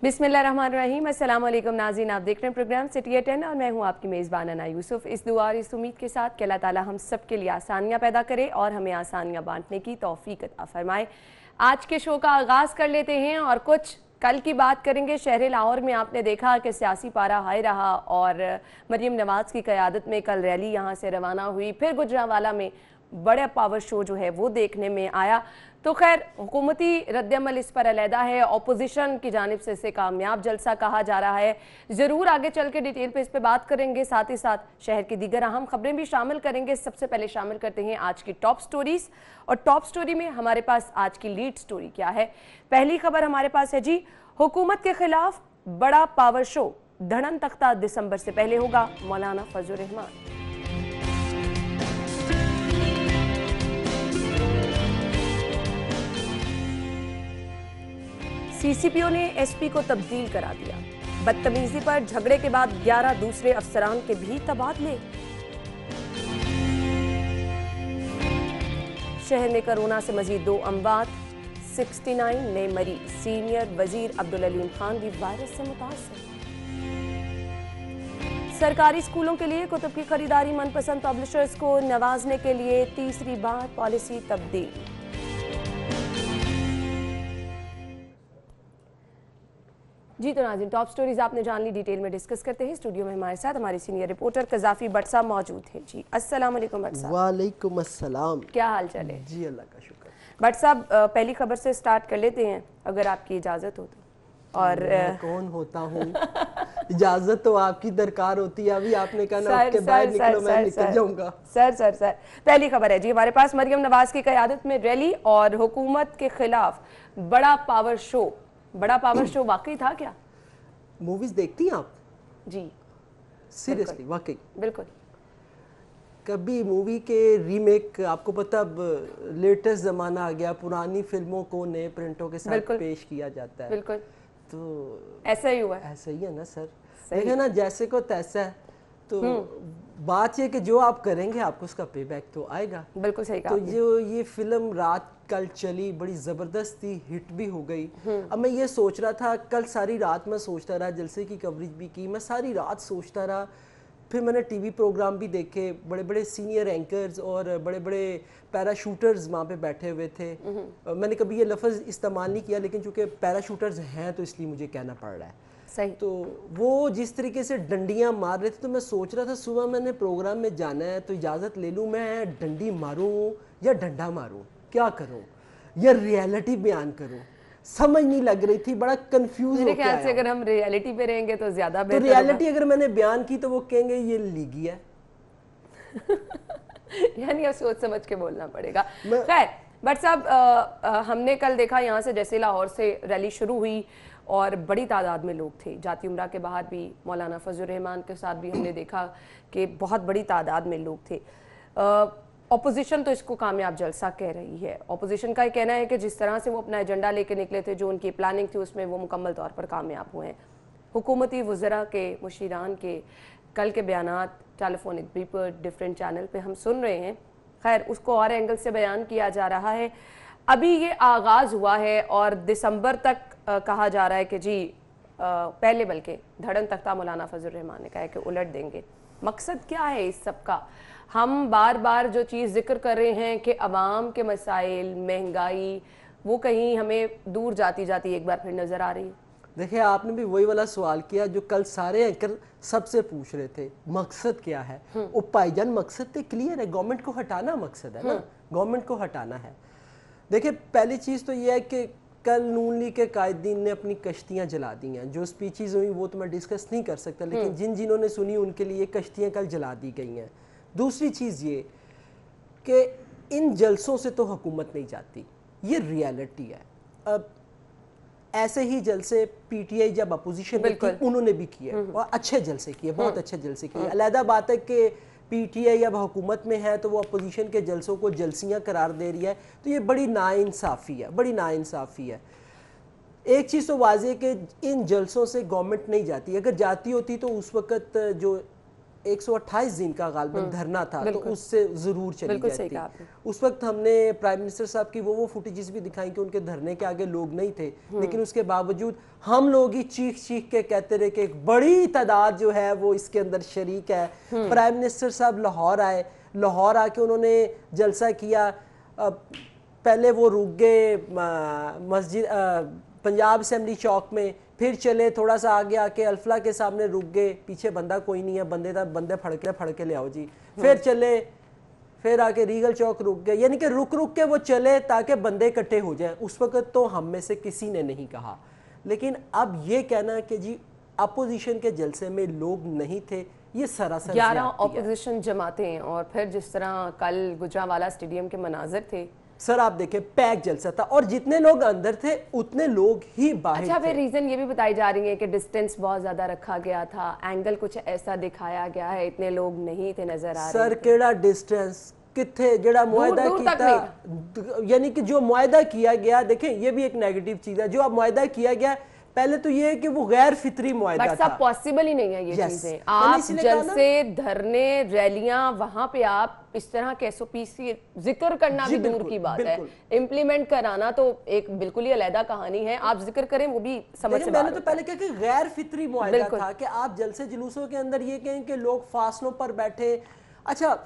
बिस्मिल्लाहिर्रहमानिर्रहीम। अस्सलाम वालेकुम नाज़रीन, आप देख रहे हैं प्रोग्राम सिटी एट 10 और मैं हूं आपकी मेज़बान अना यूसुफ। इस दुआ और इस उम्मीद के साथ कि अल्लाह ताला हम सब के लिए आसानियां पैदा करे और हमें आसानियां बांटने की तौफीक अता फरमाए। आज के शो का आगाज़ कर लेते हैं और कुछ कल की बात करेंगे। शहर लाहौर में आपने देखा कि सियासी पारा हाई रहा और मरियम नवाज़ की क़यादत में कल रैली यहाँ से रवाना हुई। फिर गुजरांवाला में बड़ा पावर शो जो है वो देखने में आया। तो खैर हुकूमती रद्दअमल इस पर अलहदा है, अपोजिशन की जानिब से इसे कामयाब जलसा कहा जा रहा है। ज़रूर आगे चल के डिटेल पे इस पे बात करेंगे, साथ ही साथ शहर की दीगर अहम खबरें भी शामिल करेंगे। सबसे पहले शामिल करते हैं आज की टॉप स्टोरीज, और टॉप स्टोरी में हमारे पास आज की लीड स्टोरी क्या है। पहली खबर हमारे पास है जी, हुकूमत के खिलाफ बड़ा पावर शो, धड़न तख्ता दिसंबर से पहले होगा, मौलाना फजल रहमान। सीसीपीओ ने एसपी को तब्दील करा दिया। बदतमीजी पर झगड़े के बाद 11 दूसरे अफसरान के भी तबादले। शहर में कोरोना से मजीद 2 अमवात, 69 नए मरीज। सीनियर वजीर अब्दुल अलीम खान भी वायरस से मुतासर। सरकारी स्कूलों के लिए कुतुब की खरीदारी, मनपसंद पब्लिशर्स को नवाजने के लिए तीसरी बार पॉलिसी तब्दील। जी तो नाज़रीन, टॉप स्टोरीज आपने जान ली, डिटेल में डिस्कस करते हैं। स्टूडियो में हमारे साथ हमारे सीनियर रिपोर्टर कज़ाफ़ी भट्ट साहब मौजूद हैं। जी अस्सलाम वालेकुम भट्ट साहब। वालेकुम अस्सलाम। क्या हाल चाल है? जी अल्लाह का शुक्र। भट्ट साहब पहली खबर से स्टार्ट कर लेते हैं अगर आपकी इजाज़त हो तो। और मैं कौन होता हूँ? इजाज़त तो आपकी दरकार होती है। अभी आपने कहा ना के बाहर निकलो, मैं निकल जाऊंगा। सर पहली खबर है जी हमारे पास, मरियम नवाज की क़यादत में रैली और हुकूमत के खिलाफ बड़ा पावर शो। बड़ा पावर शो वाकई था क्या? मूवीज देखती हैं आप? जी सीरियसली वाकई? बिल्कुल। कभी मूवी के रीमेक, आपको पता अब लेटेस्ट ज़माना आ गया, पुरानी फिल्मों को नए प्रिंटों के साथ पेश किया जाता है। बिल्कुल। तो ऐसा ही हुआ है। ऐसा ही है ना सर, देखे ना जैसे को तैसा है। तो बात ये कि जो आप करेंगे आपको उसका पे बैक तो आएगा। बिल्कुल सही कहा। तो जो ये फिल्म रात कल चली, बड़ी ज़बरदस्त थी, हिट भी हो गई। अब मैं ये सोच रहा था, कल सारी रात मैं सोचता रहा, जलसे की कवरेज भी की, मैं सारी रात सोचता रहा। फिर मैंने टीवी प्रोग्राम भी देखे, बड़े बड़े सीनियर एंकर्स और बड़े बड़े पैराशूटर्स वहाँ पे बैठे हुए थे। मैंने कभी ये लफ्ज़ इस्तेमाल नहीं किया, लेकिन चूँकि पैराशूटर्स हैं तो इसलिए मुझे कहना पड़ रहा है। सही। तो वो जिस तरीके से डंडियां मार रहे थे, तो मैं सोच रहा था सुबह मैंने प्रोग्राम में जाना है तो इजाज़त ले लूँ, मैं डंडी मारूँ या डंडा मारूँ, क्या करूँ या रियलिटी बयान करूँ, समझ नहीं लग रही थी। बड़ा कंफ्यूज मेरे ख्याल से अगर हम रियलिटी पे रहेंगे तो ज़्यादा तो बेहतर रियलिटी अगर मैंने बयान की तो वो कहेंगे ये लीगी है। यानी अब सोच समझ के बोलना पड़ेगा। खैर भट्ट साहब, हमने कल देखा यहाँ से जैसे लाहौर से रैली शुरू हुई और बड़ी तादाद में लोग थे। जाती उम्रा के बाहर भी, मौलाना फजल रहमान के साथ भी हमने देखा कि बहुत बड़ी तादाद में लोग थे। अपोजिशन तो इसको कामयाब जलसा कह रही है। अपोजिशन का ये कहना है कि जिस तरह से वो अपना एजेंडा लेके निकले थे, जो उनकी प्लानिंग थी, उसमें वो मुकम्मल तौर पर कामयाब हुए हैं। हुकूमती वज़रा के, मुशीरान के कल के बयानात टेलीफोनिक भी पर डिफरेंट चैनल पे हम सुन रहे हैं। खैर उसको और एंगल से बयान किया जा रहा है। अभी ये आगाज़ हुआ है और दिसंबर तक कहा जा रहा है कि जी पहले बल्कि धड़न तख्ता मौलाना फजल रहमान ने कहा है कि उलट देंगे। मकसद क्या है इस सब का? हम बार बार जो चीज़ जिक्र कर रहे हैं कि अवाम के मसाइल, महंगाई, वो कहीं हमें दूर जाती जाती एक बार फिर नज़र आ रही है। देखिए आपने भी वही वाला सवाल किया जो कल सारे एंकर सबसे पूछ रहे थे, मकसद क्या है? ओ भाईजान मकसद तो क्लियर है, गवर्नमेंट को हटाना मकसद है ना, गवर्नमेंट को हटाना है। देखिए पहली चीज़ तो ये है कि कल नून लीग के कायदीन ने अपनी कश्तियाँ जला दी हैं। जो स्पीचेज़ हुई वो तो मैं डिस्कस नहीं कर सकता, लेकिन जिन्होंने सुनी उनके लिए कश्तियाँ कल जला दी गई हैं। दूसरी चीज़ ये कि इन जलसों से तो हुकूमत नहीं जाती, ये रियलिटी है। अब ऐसे ही जलसे पीटीआई जब अपोजिशन में थी उन्होंने भी किए और अच्छे जलसे किए, बहुत अच्छे जलसे किए। अलहदा बात है कि पीटीआई अब हुकूमत में है तो वो अपोजिशन के जलसों को जलसियाँ करार दे रही है, तो ये बड़ी नाइंसाफ़ी है, बड़ी नाइंसाफ़ी है। एक चीज़ तो वाज़ेह है कि इन जलसों से गवर्नमेंट नहीं जाती, अगर जाती होती तो उस वक्त जो 128 दिन का गालबन धरना था, तो उससे ज़रूर चली जाती। उस वक्त हमने प्राइम मिनिस्टर साहब की वो फुटेजेस भी दिखाई कि उनके धरने के आगे लोग नहीं थे, लेकिन उसके बावजूद हम लोग ही चीख चीख के कहते रहे कि एक बड़ी तादाद जो है वो इसके अंदर शरीक है। प्राइम मिनिस्टर साहब लाहौर आए, लाहौर आके उन्होंने जलसा किया। पहले वो रुक गए मस्जिद पंजाब असेंबली चौक में, फिर चले थोड़ा सा आगे आके अल्फला के सामने रुक गए, पीछे बंदा कोई नहीं है, बंदे फड़ के ले आओ जी। फिर चले, फिर आके रीगल चौक रुक गए, यानी कि रुक रुक के वो चले ताकि बंदे इकट्ठे हो जाएं। उस वक्त तो हम में से किसी ने नहीं कहा, लेकिन अब ये कहना कि जी अपोजिशन के जलसे में लोग नहीं थे, ये सरासर 11 अपोजिशन जमातें, और फिर जिस तरह कल गुजरांवाला स्टेडियम के मनाजिर थे सर, आप देखें पैक जलसा था और जितने लोग अंदर थे उतने लोग ही बाहर थे। अच्छा, फिर रीजन ये भी बताई जा रही है कि डिस्टेंस बहुत ज्यादा रखा गया था, एंगल कुछ ऐसा दिखाया गया है, इतने लोग नहीं थे नजर आ रहे। सर केड़ा डिस्टेंस किथे जेड़ा मुआहदा किया, यानी कि जो मुआहदा किया गया, देखें ये भी एक नेगेटिव चीज है, जो अब मुआहदा किया गया पहले तो ये है कि वो गैर फितरी मुआहदा था। पॉसिबल ही नहीं है ये चीजें। आप जलसे, धरने, रैलियां, वहां पे आप इस तरह के एसओपी से जिक्र करना भी दूर की बात है, इम्प्लीमेंट कराना तो एक बिल्कुल ही अलग कहानी है। आप जिक्र करें वो भी समझ से मैंने तो पहले कहा कि गैर फितरी मुआहदा था कि आप जलसे जुलूसों के अंदर ये कहें कि लोग फासलों पर बैठे। अच्छा,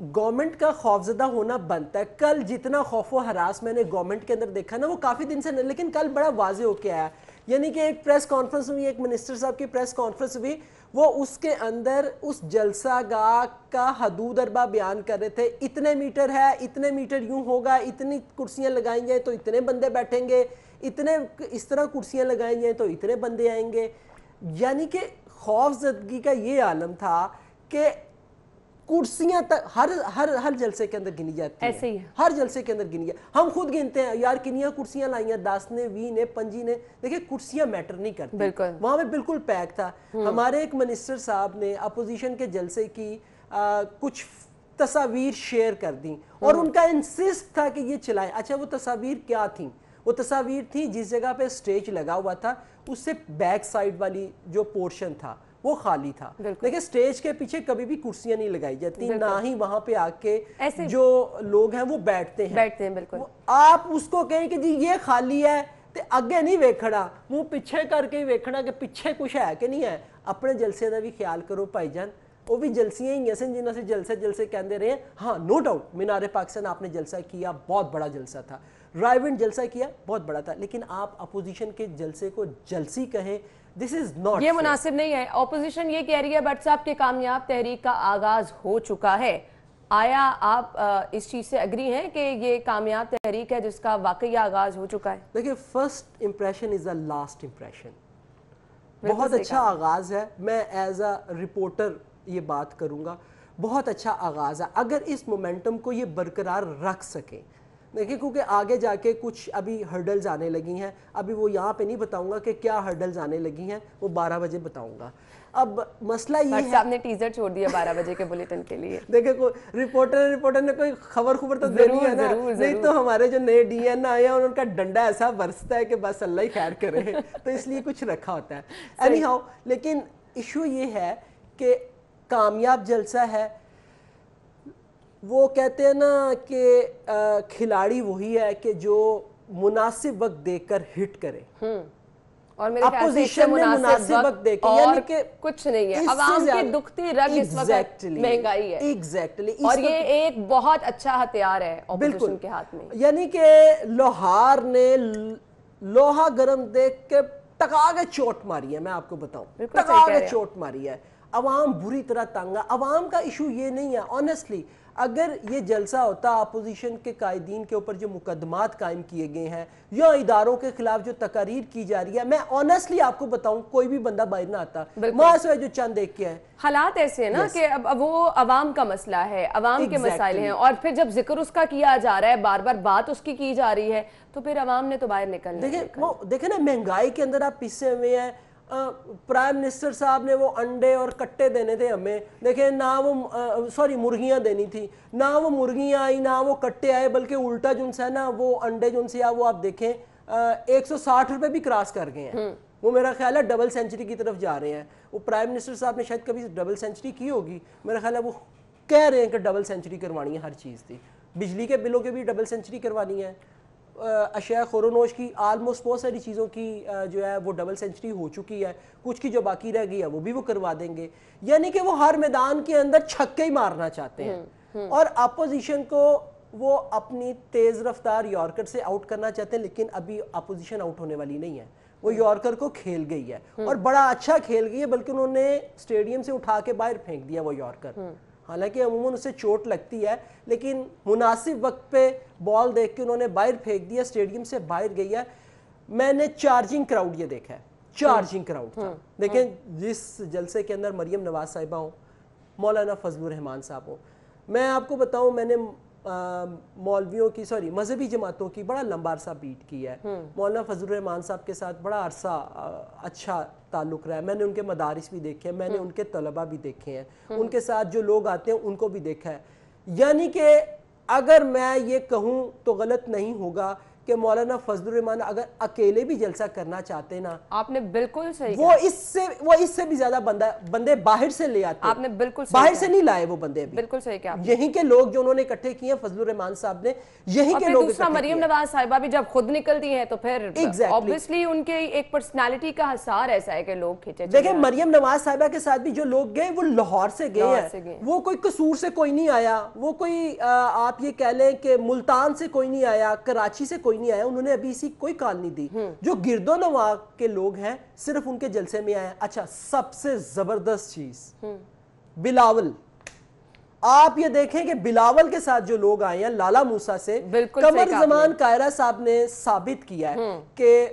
गवर्नमेंट का खौफजदा होना बनता है। कल जितना खौफ व हरास मैंने गवर्नमेंट के अंदर देखा ना, वो काफी दिन से नहीं, लेकिन कल बड़ा वाजे होके आया। यानी कि एक प्रेस कॉन्फ्रेंस हुई, एक मिनिस्टर साहब की प्रेस कॉन्फ्रेंस हुई, वो उसके अंदर उस जलसा गाह का हदूद अरबा बयान कर रहे थे। इतने मीटर है, इतने मीटर यूं होगा, इतनी कुर्सियां लगाई जाए तो इतने बंदे बैठेंगे, इतने इस तरह कुर्सियां लगाई जाए तो इतने बंदे आएंगे। यानी कि खौफजदगी का ये आलम था कि कुर्सियां तक हर जलसे के अंदर गिनी जाती ऐसे ही है। हर जलसे के अंदर गिनी जाती। हम खुद गिनते हैं यार किनिया कुर्सियां लाइया, 10 ने, 20 ने, 25 ने। देखिए कुर्सियां मैटर नहीं करती, वहां पे बिल्कुल पैक था। हमारे एक मिनिस्टर साहब ने अपोजिशन के जलसे की कुछ तस्वीर शेयर कर दी और उनका इंसिस्ट था कि ये चलाएं। अच्छा, वो तस्वीर क्या थी? वो तस्वीर थी जिस जगह पे स्टेज लगा हुआ था उससे बैक साइड वाली जो पोर्शन था वो खाली था। देखिए स्टेज के पीछे कभी भी कुर्सियां नहीं लगाई जाती, ना ही वहां पे आके जो लोग हैं वो बैठते हैं। बिल्कुल। आप उसको कहें कि जी ये खाली है तो अगे नहीं वेखना, मुंह पीछे करके ही वेखना कि पीछे कुछ है कि नहीं है। अपने जलसे का भी ख्याल करो भाईजान, वो भी जलसियां ही हैं जिन्हों से जलसे कहते रहे हैं। हाँ, नो डाउट मीनारे पाकिस्तान आपने जलसा किया, बहुत बड़ा जलसा था। रायविंड जलसा किया, बहुत बड़ा था, लेकिन आप अपोजिशन के जलसे को जलसी कहें, दिस इज नॉट, ये मुनासिब नहीं है। ऑपोजिशन ये कह रही है भट्ट साहब के कामयाब तहरीक का आगाज हो चुका है। आया आप इस चीज से एग्री हैं कि ये कामयाब तहरीक है जिसका वाकई आगाज हो चुका है? देखिए, first impression is the last impression. बहुत अच्छा आगाज है, मैं एज अ रिपोर्टर ये बात करूंगा, बहुत अच्छा आगाज है। अगर इस मोमेंटम को ये बरकरार रख सके, देखिए क्योंकि आगे जाके कुछ अभी हर्डल्स आने लगी हैं, अभी वो यहाँ पे नहीं बताऊंगा कि क्या हर्डल्स आने लगी हैं, वो 12 बजे बताऊंगा। अब मसला ये है, आपने टीजर छोड़ दिया 12 बजे के बुलेटिन के लिए। देखिए कोई रिपोर्टर ने कोई खबर तो देनी है ना, नहीं तो हमारे जो नए डीएन आए हैं उनका डंडा ऐसा बरसता है कि बस अल्लाह ही खैर करे, तो इसलिए कुछ रखा होता है। एनी हाउ, लेकिन इशू ये है कि कामयाब जलसा है, वो कहते हैं ना कि खिलाड़ी वही है कि जो मुनासिब वक्त देकर हिट करे, और मेरे ख्याल से इससे मुनासिब वक्त देकर, यानी कि कुछ नहीं है। अवाम की दुखती रग इस वक्त महंगाई है। एग्जैक्टली, और ये एक बहुत अच्छा हथियार है ऑपोजिशन के हाथ में। यानी कि लोहार ने लोहा गर्म देख के टका के चोट मारी है, मैं आपको बताऊं, टका के चोट मारी है। अवाम बुरी तरह तंग है। अवाम का इशू ये नहीं है ऑनेस्टली, अगर ये जलसा होता अपोजिशन के कायदीन के ऊपर जो मुकदमात कायम किए गए हैं या इदारों के खिलाफ जो तकारीर की जा रही है, मैं ऑनेस्टली आपको बताऊं कोई भी बंदा बाहर ना आता, मास जो चंद देख के है। हालात ऐसे है ना कि अब वो अवाम का मसला है, अवाम के मसाइल हैं, और फिर जब जिक्र उसका किया जा रहा है, बार बार बात उसकी की जा रही है, तो फिर अवाम ने तो बाहर निकलना है। देखे ना, महंगाई के अंदर आप पिसे हुए हैं। प्राइम मिनिस्टर साहब ने वो अंडे और कट्टे देने थे हमें, देखें ना वो सॉरी मुर्गियां देनी थी, ना वो मुर्गियां आई ना वो कट्टे आए, बल्कि उल्टा जो है ना वो अंडे जो से वो आप देखें 160 रुपए भी क्रॉस कर गए हैं। وہ میرا خیال ہے ڈبل سینچری کی طرف جا رہے ہیں. وہ پرائم منسٹر صاحب نے شاید کبھی ڈبل سینچری کی ہوگی, میرا خیال ہے وہ کہہ رہے ہیں کہ ڈبل سینچری کروانی ہے ہر چیز کی. بجلی کے بلوں کے بھی ڈبل سینچری کروانی ہے, اشیاء خورونوش کی آلموسٹ بہت ساری چیزوں کی جو ہے وہ ڈبل سینچری ہو چکی ہے, کچھ کی جو باقی رہ گئی ہے وہ بھی وہ کروا دیں گے. یعنی کہ وہ ہر میدان کے اندر چھکے ہی مارنا چاہتے ہیں, اور اپوزیشن کو وہ اپنی تیز رفتار یارکر سے آؤٹ کرنا چاہتے ہیں. لیکن ابھی اپوزیشن آؤٹ ہونے والی نہیں ہے, وہ یارکر کو کھیل گئی ہے, اور بڑا اچھا کھیل گئی ہے, بلکہ انہوں نے اسٹیڈیم سے اٹھا کے باہر پھینک دیا وہ یارکر. حالانکہ عموماً اسے چوٹ لگتی ہے, لیکن مناسب وقت پہ بال دیکھ کے انہوں نے باہر پھینک دیا, اسٹیڈیم سے باہر گئی ہے. میں نے چارجنگ کراؤڈ یہ دیکھا ہے, چارجنگ کراؤڈ تھا. دیکھیں جس جلسے کے اندر مریم نواز صاحبہ ہوں, مولانا فضل الرحمان صاحب ہوں, میں آپ کو بتاؤں میں نے مولویوں کی مذہبی جماعتوں کی بڑا لمبا عرصہ بیٹ کی ہے. مولانا فضل الرحمان صاحب کے ساتھ بڑا عرصہ اچھا تعلق رہا ہے. میں نے ان کے مدارس بھی دیکھے ہیں, میں نے ان کے طلبہ بھی دیکھے ہیں, ان کے ساتھ جو لوگ آتے ہیں ان کو بھی دیکھا ہے. یعنی کہ اگر میں یہ کہوں تو غلط نہیں ہوگا کہ مولانا فضل الرحمان اگر اکیلے بھی جلسہ کرنا چاہتے نا, آپ نے بالکل صحیح وہ اس سے بھی زیادہ بندے باہر سے لے آتے. آپ نے بالکل باہر سے نہیں لائے وہ بندے بھی, بالکل صحیح کہا. یہیں کے لوگ جو انہوں نے اکٹھے کیے ہیں فضل الرحمان صاحب نے, یہیں کے لوگ. دوسرا مریم نواز صاحبہ بھی جب خود نکلتی ہیں تو پھر obviously ان کے ایک پرسنالٹی کا حصار ایسا ہے کہ لوگ کھینچے. دیکھیں مریم نواز صاحبہ کے ساتھ بھی جو لوگ گئے وہ لاہور سے گئے ہیں, وہ کوئی قصور سے کوئی نہیں آیا, وہ کوئی آپ یہ کہہ لیں کہ ملتان سے کوئی نہیں آیا, کراچی سے کوئی نہیں آیا, انہوں نے ابھی کوئی کال نہیں دی. جو گرد و نواح کے لوگ ہیں صرف ان کے جلسے میں آئے. اچھا سب سے زبردست چیز بلاول, آپ یہ دیکھیں کہ بلاول کے ساتھ جو لوگ آئے ہیں لالا موسیٰ سے, قمر زمان قاہرہ صاحب نے ثابت کیا ہے کہ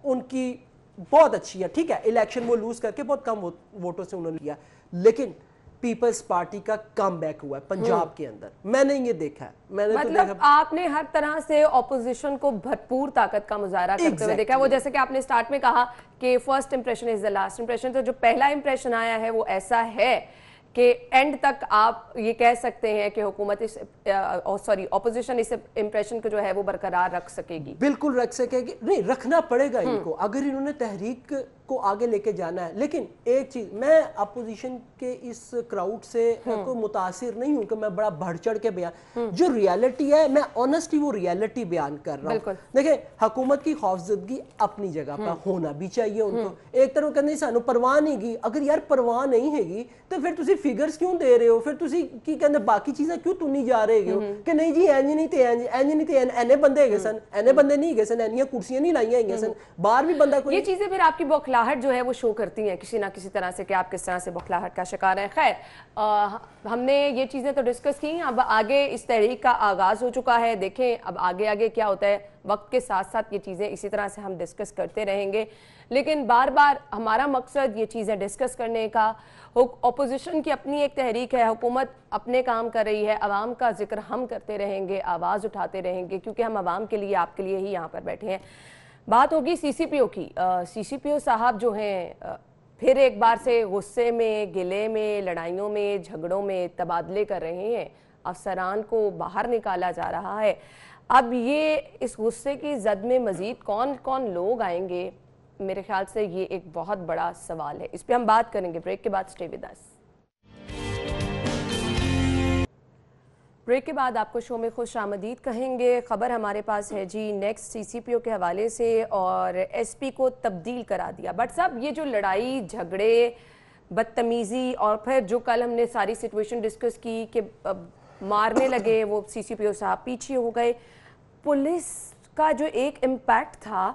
ان کی بہت اچھی ہے. ٹھیک ہے الیکشن وہ لوز کر کے بہت کم ووٹوں سے انہوں نے لیا, لیکن پیپلز پارٹی کا کم بیک ہوا ہے پنجاب کے اندر. میں نے یہ دیکھا ہے, میں نے مطلب آپ نے ہر طرح سے اپوزیشن کو بھرپور طاقت کا مظاہرہ کرتے ہوئے دیکھا. وہ جیسے کہ آپ نے سٹارٹ میں کہا کہ first impression is the last impression, تو جو پہلا امپریشن آیا ہے وہ ایسا ہے کہ اینڈ تک آپ یہ کہہ سکتے ہیں کہ حکومت اپوزیشن اس امپریشن کو جو ہے وہ برقرار رکھ سکے گی. بالکل رکھ سکے گی, نہیں رکھنا پڑے گا ان کو اگر انہوں نے تحریک کو آگے لے کے جانا ہے. لیکن ایک چیز, میں اپوزیشن کے اس کراؤڈ سے کو متاثر نہیں ہوں کہ میں بڑا بڑھ چڑھ کے بیان, جو ریالٹی ہے میں آنیسٹلی وہ ریالٹی بیان کر رہا ہوں. دیکھیں حکومت کی خوفزدگی اپنی جگہ پر ہونا بھی چاہیے ان کو. ایک طرح کہتے ہیں سانو پرواہ نہیں گی, اگر یار پرواہ نہیں ہے گی تو پھر تسی فگرز کیوں دے رہے ہو, پھر تسی کی کہندے باقی چیزیں کیوں تنی جا رہے ہو کہ نہیں جی اینج نہیں تے اینج نہیں تے اینے بندے گئے سن, اینے بندے نہیں گئے سن, اینیاں کرسیاں نہیں لائیاں گئے سن, باہر بھی بندہ کوئی. یہ چیزیں پھر آپ کی بوکھلاہٹ جو ہے وہ شو کرتی ہیں کسی نہ کسی طرح سے کہ آپ کس طرح سے بوکھلاہٹ کا شکار ہیں. خیر ہم نے یہ چیزیں تو ڈسکس کی, اب آگے اس تحریک کا آغاز ہو چکا ہے. دیکھیں اب آگے کیا ہوتا ہے, وقت کے ساتھ ساتھ یہ چیزیں اسی طرح سے ہم ڈسکس کرتے رہیں گے. لیکن بار بار ہمارا مقصد یہ چیزیں ڈسکس کرنے کا, اپوزیشن کی اپنی ایک تحریک ہے, حکومت اپنے کام کر رہی ہے, عوام کا ذکر ہم کرتے رہیں گے, آواز اٹھاتے رہیں گے, کیونکہ ہم عوام کے لیے آپ کے لیے ہی یہاں پر بیٹھے ہیں. بات ہوگی سی سی پی او کی. سی سی پی او صاحب جو ہیں پھر ایک بار سے غصے میں, گلے میں, لڑائیوں میں, جھگڑوں میں تبادلے کر رہے ہیں. افسران کو باہر نکالا جا رہا ہے. اب یہ اس غصے کی زد میں مزید کون کون لوگ آئیں گے, میرے خیال سے یہ ایک بہت بڑا سوال ہے. اس پہ ہم بات کریں گے بریک کے بعد. Stay with us. بریک کے بعد آپ کو شو میں خوش آمدید کہیں گے. خبر ہمارے پاس ہے جی نیکسٹ سی سی پی او کے حوالے سے, اور ایس پی کو تبدیل کرا دیا. بٹ صاحب یہ جو لڑائی جھگڑے بدتمیزی اور پھر جو کل ہم نے ساری سچویشن ڈسکس کی کہ مارنے لگے وہ سی سی پی او صاحب, پیچھے ہو گئے, پولیس کا جو ایک امپیکٹ تھا,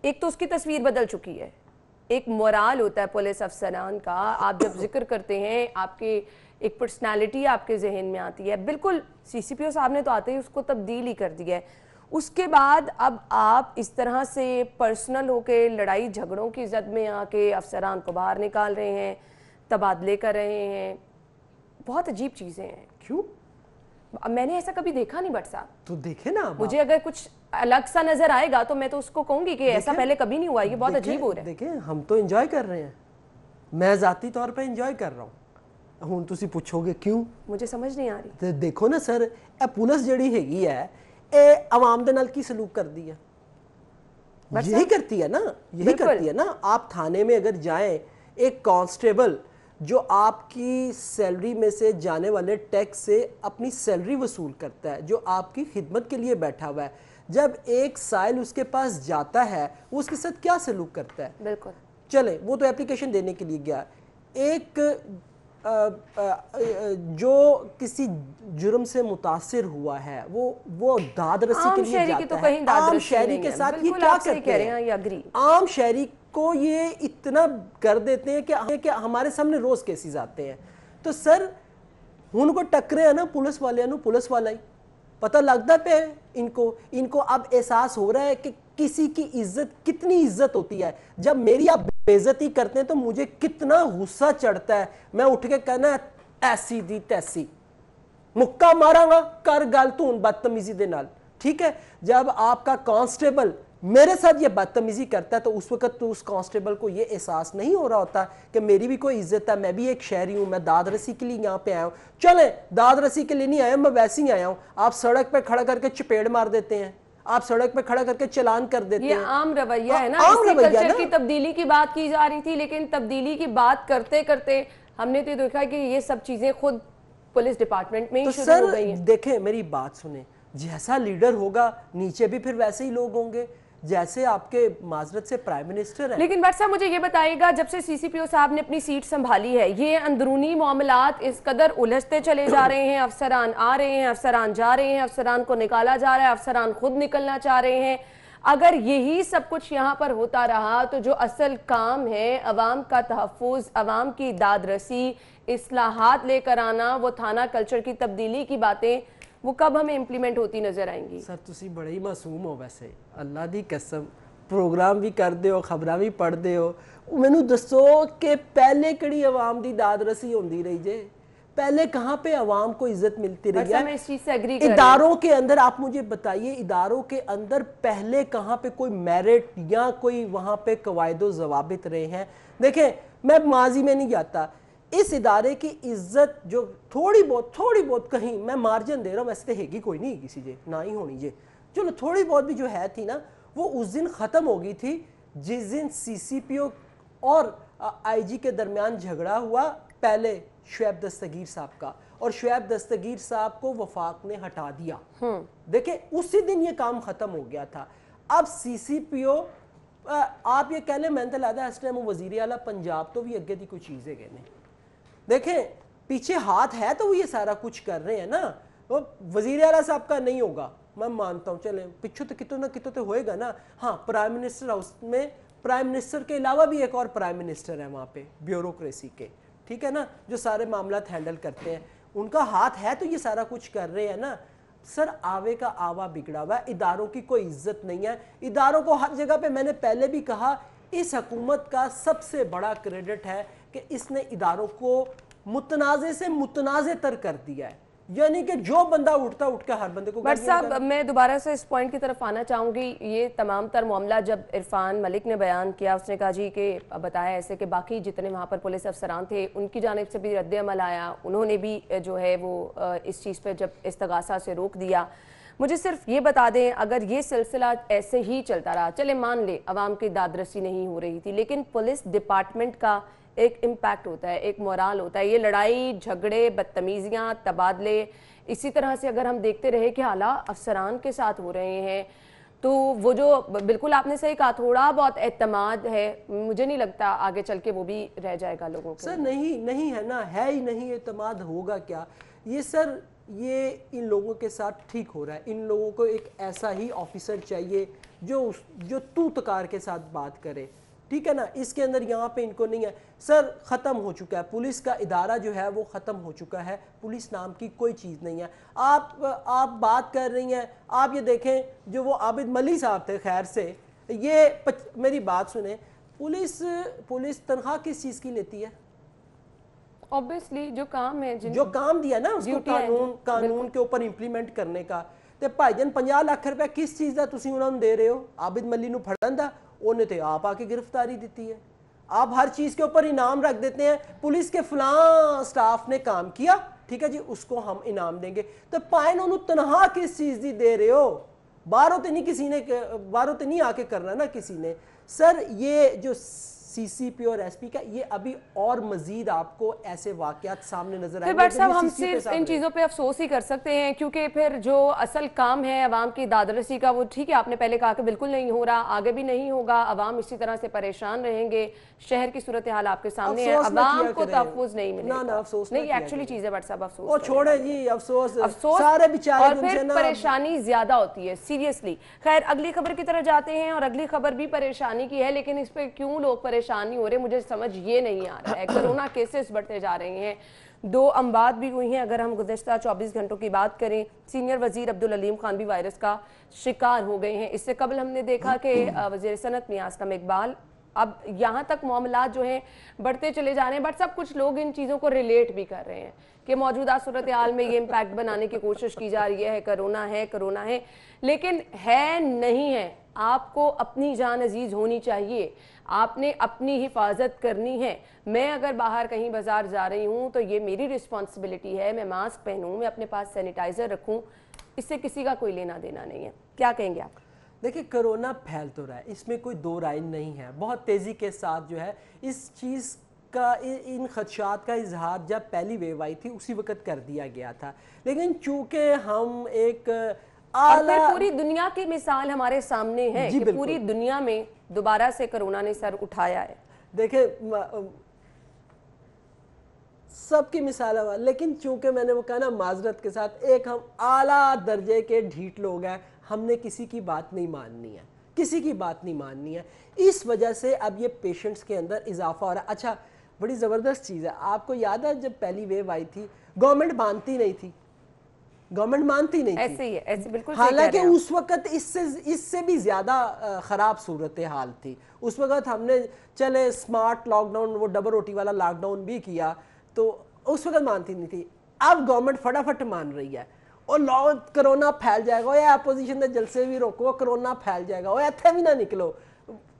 ایک تو اس کی تصویر بدل چکی ہے. ایک مورال ہوتا ہے پولیس افسران کا, آپ جب ذکر کرتے ہیں آپ کے ایک پرسنالٹی آپ کے ذہن میں آتی ہے. بالکل سی سی پی او صاحب نے تو آتے ہی اس کو تبدیل ہی کر دیا ہے. اس کے بعد اب آپ اس طرح سے پرسنل ہو کے لڑائی جھگڑوں کی زد میں آ کے افسران کو باہر نکال رہے ہیں, تبادلے کر رہے ہیں. بہت عجیب چیزیں ہیں. کیوں؟ میں نے ایسا کبھی دیکھا نہیں. بٹ صاحب تو دیکھیں نا, مجھے اگر کچھ الگ سا نظر آئے گا تو میں تو اس کو کہوں گی کہ ایسا پہلے کبھی نہیں ہوا. یہ بہت عجیب ہو رہا ہے. دیکھیں ہم تو انجوائے کر رہے ہیں, میں ذاتی طور پہ انجوائے کر رہا ہوں. ہوں تسی پوچھو گے کیوں, مجھے سمجھ نہیں آ رہی. دیکھو نا سر, اے پولیس جڑی ہیگی ہے اے عوام دے نال کی سلوک کر دی ہے. یہی کرتی ہے نا, یہی کرتی ہے نا. آپ تھانے میں اگر جائیں, ایک کانسٹیبل جو آپ کی سیلری میں سے جانے والے ٹیکس سے اپنی سیلری وصول کرتا ہے, جو آپ کی خدمت کے لیے بیٹھا ہوا ہے, جب ایک سائل اس کے پاس جاتا ہے وہ اس کے ساتھ کیا سلوک کرتا ہے؟ بالکل. چلیں وہ تو اپلیکیشن دینے کے لیے گیا, ایک جو کسی جرم سے متاثر ہوا ہے وہ داد رسی کے لیے جاتا ہے. عام شہری کے ساتھ یہ کیا کرتے ہیں؟ عام شہری کو یہ اتنا کر دیتے ہیں کہ ہمارے سامنے روز کیسز آتے ہیں. تو سر ان کو ٹکرے ہیں نا پولیس والے پولیس والا ہی پتہ لگتا پہ ان کو اب احساس ہو رہا ہے کہ کسی کی عزت کتنی عزت ہوتی ہے. جب میری آپ بے عزتی کرتے ہیں تو مجھے کتنا غصہ چڑھتا ہے. میں اٹھ کے کہنا ایسی دی تیسی مکہ مارا گا کر گل تو بدتمیزی دے نال, ٹھیک ہے. جب آپ کا کانسٹیبل میرے ساتھ یہ بدتمیزی کرتا ہے تو اس وقت تو اس کانسٹیبل کو یہ احساس نہیں ہو رہا ہوتا کہ میری بھی کوئی عزت ہے, میں بھی ایک شہری ہوں, میں داد رسی کے لیے یہاں پہ آیا ہوں. چلیں داد رسی کے لیے نہیں آیا, میں ویسے ہی آیا ہوں. آپ سڑک پہ کھڑا کر کے چپیڑ مار دیتے ہیں, آپ سڑک پہ کھڑا کر کے چلان کر دیتے ہیں. یہ عام رویہ ہے نا. اسی کلچر کی تبدیلی کی بات کی جا رہی تھی, لیکن تبدیلی کی بات کرتے کرتے ہم نے تو دیکھا کہ یہ سب چیزیں خود پولیس ڈپارٹمنٹ میں ہی شروع ہو گئی ہیں. دیکھیں میری بات سنیں, جیسا لیڈر ہوگا نیچے بھی پھر ویسے ہی لوگ ہوں گے جیسے آپ کے معذرت سے پرائم منسٹر ہیں. لیکن بٹ صاحب مجھے یہ بتائیے گا, جب سے سی سی پی او صاحب نے اپنی سیٹ سنبھالی ہے, یہ اندرونی معاملات اس قدر الجھتے چلے جا رہے ہیں, افسران آ رہے ہیں, افسران جا رہے ہیں, افسران کو نکالا جا رہا ہے, افسران خود نکلنا چاہ رہے ہیں. اگر یہی سب کچھ یہاں پر ہوتا رہا تو جو اصل کام ہے عوام کا تحفظ, عوام کی داد رسی, اصلاحات لے کر آنا, وہ تھانہ کلچر کی تبدیلی کی باتیں, وہ کب ہمیں امپلیمنٹ ہوتی نظر آئیں گی؟ سر تسی بڑے ہی معصوم ہو ویسے, اللہ دی قسم. پروگرام بھی کر دے ہو, خبراں بھی پڑھ دے ہو, مینوں دسو کہ پہلے کڑی عوام دی داد رسی ہوندی رہی جے؟ پہلے کہاں پہ عوام کو عزت ملتی رہی ہے؟ میں اس چیز سے ایگری کر رہی ہوں. اداروں کے اندر آپ مجھے بتائیے, اداروں کے اندر پہلے کہاں پہ کوئی میرٹ یا کوئی وہاں پہ قواعد و ضوابط رہے ہیں؟ دیکھیں میں ماضی میں نہیں جاتا, اس ادارے کی عزت جو تھوڑی بہت کہیں میں مارجن دے رہا ہوں, ویسے تو ہے گی کوئی نہیں کسی جے, نہ ہی ہونی جے, چلو تھوڑی بہت بھی جو ہے تھی نا, وہ اس دن ختم ہو گئی تھی جس دن سی سی پی او اور آئی جی کے درمیان جھگڑا ہوا, پہلے شعیب دستگیر صاحب کا, اور شعیب دستگیر صاحب کو وفاق نے ہٹا دیا. دیکھیں اسی دن یہ کام ختم ہو گیا تھا. اب سی سی پی او آپ یہ کہہ لیں, میں نے لگتا ہے اس ٹائم وزیر اعلیٰ پنجاب تو بھی اگے دی کوئی چیزیں کہنے, دیکھیں پیچھے ہاتھ ہے تو وہ یہ سارا کچھ کر رہے ہیں نا. وہ وزیر اعلیٰ صاحب کا نہیں ہوگا میں مانتا ہوں, چلیں پچھو تو کتوں نہ کتوں تو ہوئے گا نا. ہاں پرائم منسٹر ہاؤس میں پرائم منسٹر کے علاوہ بھی ایک اور پرائم منسٹر ہے وہاں پہ بیوروکریسی کے, ٹھیک ہے نا, جو سارے معاملات ہینڈل کرتے ہیں, ان کا ہاتھ ہے تو یہ سارا کچھ کر رہے ہیں نا. سر آوے کا آوا بگڑا ہوا ہے, اداروں کی کوئی عزت نہیں ہے. اداروں کو ہر جگہ پہ, میں نے پہلے بھی کہا, اس حکومت کا سب سے بڑا کریڈٹ ہے کہ اس نے اداروں کو متنازع سے متنازع تر کر دیا ہے. یعنی کہ جو بندہ اٹھتا اٹھ کے ہر بندے کو. بٹ صاحب میں دوبارہ سے اس پوائنٹ کی طرف آنا چاہوں گی. یہ تمام تر معاملہ جب عرفان ملک نے بیان کیا, اس نے کہا جی کہ بتایا ایسے کہ باقی جتنے وہاں پر پولیس افسران تھے ان کی جانب سے بھی رد عمل آیا, انہوں نے بھی جو ہے وہ اس چیز پہ جب استغاثہ سے روک دیا. مجھے صرف یہ بتا دیں, اگر یہ سلسلہ ایسے ہی چلتا رہا, چلے مان لے عوام کی داد رسی نہیں ہو رہی تھی, لیکن پولیس ڈپارٹمنٹ کا ایک امپیکٹ ہوتا ہے, ایک مورال ہوتا ہے. یہ لڑائی جھگڑے, بدتمیزیاں, تبادلے اسی طرح سے اگر ہم دیکھتے رہے کہ اعلیٰ افسران کے ساتھ ہو رہے ہیں, تو وہ جو بالکل آپ نے صحیح کہا, تھوڑا بہت اعتماد ہے, مجھے نہیں لگتا آگے چل کے وہ بھی رہ جائے گا لوگوں کو. سر نہیں ہے نا, ہے ہی نہیں, اعتماد ہوگا کیا؟ یہ سر یہ ان لوگوں کے ساتھ ٹھیک ہو رہا ہے. ان لوگوں کو ایک ایسا ہی آفیسر چاہیے جو تو تکار کے ساتھ بات کرے, ٹھیک ہے نا. اس کے اندر یہاں پہ ان کو نہیں ہے. سر ختم ہو چکا ہے, پولیس کا ادارہ جو ہے وہ ختم ہو چکا ہے, پولیس نام کی کوئی چیز نہیں ہے. آپ بات کر رہی ہیں, آپ یہ دیکھیں جو وہ عابد ملی صاحب تھے, خیر سے یہ میری بات سنیں, پولیس تنخواہ کس چیز کی لیتی ہے؟ obviously جو کام ہے, جو کام دیا نا اس کو قانون کے اوپر امپلیمنٹ کرنے کا. تے بھائی جان 50 لاکھ روپے کس چیز دا تسی انہوں نے دے رہے ہو؟ عابد ملی نو پھڑن دا, انہیں تے آپ آ کے گرفتاری دیتی ہے. آپ ہر چیز کے اوپر انعام رکھ دیتے ہیں, پولیس کے فلاں سٹاف نے کام کیا, ٹھیک ہے جی, اس کو ہم انعام دیں گے. تو پائن انہوں تنہا کس چیز دی دے رہے ہو؟ बाहरों तो नहीं किसी ने, बाहरों तो नहीं आके करना ना किसी ने। सर ये जो CCP और SP का ये अभी और मजीद आपको ऐसे वाकयात सामने नजर आएंगे। बट साहब हम सिर्फ इन चीज़ों पे अफसोस ही कर सकते हैं, क्योंकि फिर जो असल काम है अवाम की दादरसी का, वो ठीक है आपने पहले कहा कि बिल्कुल नहीं हो रहा, आगे भी नहीं होगा, अवाम इसी तरह से परेशान रहेंगे, शहर की सूरत हाल आपके सामने है, अवाम को तहफ़्फ़ुज़ नहीं मिलेगा। ना अफसोस नहीं, एक्चुअली चीज़ें बट साहब अफसोस, वो छोड़े जी, अफसोस सारे बेचारे, और फिर परेशानी ज्यादा होती है सीरियसली। खैर अगली खबर की तरफ जाते हैं, और अगली खबर भी परेशानी की है, लेकिन इस पे क्यों लोग परेशान नहीं हो रहे मुझे समझ ये नहीं आ रहा है। कोरोना केसेस बढ़ते जा रहे हैं, 2 अमवात भी हुई हैं। अगर हम गुज़श्ता 24 घंटों की बात करें, सीनियर वजीर अब्दुल अलीम खान भी वायरस का शिकार हो गए हैं। इससे कबल हमने देखा कि वज़ीर सनत मियां असलम इकबाल, अब यहाँ तक मामलात जो हैं बढ़ते चले जा रहे हैं, बट सब कुछ लोग इन चीज़ों को रिलेट भी कर रहे हैं कि मौजूदा सूरत हाल में ये इम्पैक्ट बनाने की कोशिश की जा रही है, कोरोना है, लेकिन है नहीं है। आपको अपनी जान अजीज होनी चाहिए, आपने अपनी हिफाजत करनी है। मैं अगर बाहर कहीं बाजार जा रही हूँ तो ये मेरी रिस्पॉन्सिबिलिटी है, मैं मास्क पहनूँ, मैं अपने पास सैनिटाइजर रखूँ, इससे किसी का कोई लेना देना नहीं है। क्या कहेंगे आप? देखिए कोरोना फैल तो रहा है, इसमें कोई दो राय नहीं है, बहुत तेज़ी के साथ जो है इस चीज़ का, इन खदशात का इजहार जब पहली वेव आई थी उसी वक्त कर दिया गया था, लेकिन चूंकि हम एक पूरी दुनिया की मिसाल हमारे सामने है कि पूरी दुनिया में दोबारा से कोरोना ने सर उठाया है। देखिए सबकी मिसाल है, लेकिन चूंकि मैंने वो कहा ना माजरत के साथ, एक हम आला दर्जे के ढीठ लोग हैं, हमने किसी की बात नहीं माननी है, किसी की बात नहीं माननी है। इस वजह से अब ये पेशेंट्स के अंदर इजाफा हो रहा है। अच्छा बड़ी ज़बरदस्त चीज़ है, आपको याद है जब पहली वेव आई थी गवर्नमेंट मानती नहीं थी, गवर्नमेंट मानती नहीं ऐसे ही है, ऐसे बिल्कुल। हालांकि उस वक्त इससे भी ज़्यादा ख़राब सूरत हाल थी। उस वक्त हमने चले स्मार्ट लॉकडाउन, वो डबल रोटी वाला लॉकडाउन भी किया, तो उस वक्त मानती नहीं थी। अब गवर्नमेंट फटाफट मान रही है और कोरोना फैल जाएगा, या अपोजिशन ने जलसे भी रोको, कोरोना फैल जाएगा, और इतने भी ना निकलो।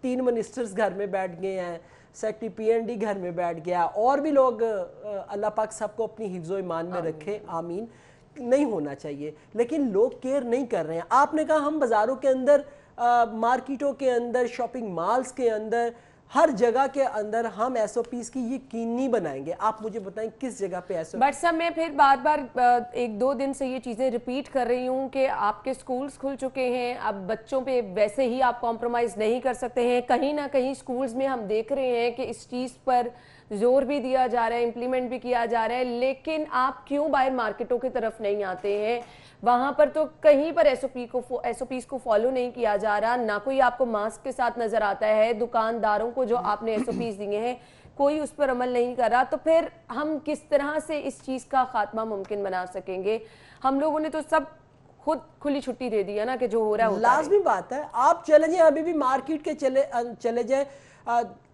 3 मिनिस्टर्स घर में बैठ गए हैं, सेक्रेटरी PND घर में बैठ गया, और भी लोग, अल्लाह पाक सबको अपनी हिफ्ज़ो ईमान में रखे, आमीन। नहीं होना चाहिए, लेकिन लोग केयर नहीं कर रहे हैं। आपने कहा हम बाज़ारों के अंदर, मार्केटों के अंदर, शॉपिंग मॉल्स के अंदर, हर जगह के अंदर हम SOPs की यकीनी बनाएंगे। आप मुझे बताएं किस जगह पे SOP? बट सब मैं फिर बार बार 1-2 दिन से ये चीज़ें रिपीट कर रही हूँ कि आपके स्कूल्स खुल चुके हैं, अब बच्चों पे वैसे ही आप कॉम्प्रोमाइज़ नहीं कर सकते हैं। कहीं ना कहीं स्कूल्स में हम देख रहे हैं कि इस चीज़ पर जोर भी दिया जा रहा है, इम्प्लीमेंट भी किया जा रहा है, लेकिन आप क्यों बाहर मार्केटों की तरफ नहीं आते हैं? वहाँ पर तो कहीं पर SOPs को फॉलो नहीं किया जा रहा, ना कोई आपको मास्क के साथ नज़र आता है। दुकानदारों को जो आपने SOPs दिए हैं कोई उस पर अमल नहीं कर रहा, तो फिर हम किस तरह से इस चीज़ का खात्मा मुमकिन बना सकेंगे? हम लोगों ने तो सब खुद खुली छुट्टी दे दी है ना कि जो हो रहा है लाजमी बात है। आप चले जाए, अभी भी मार्केट के चले जाए,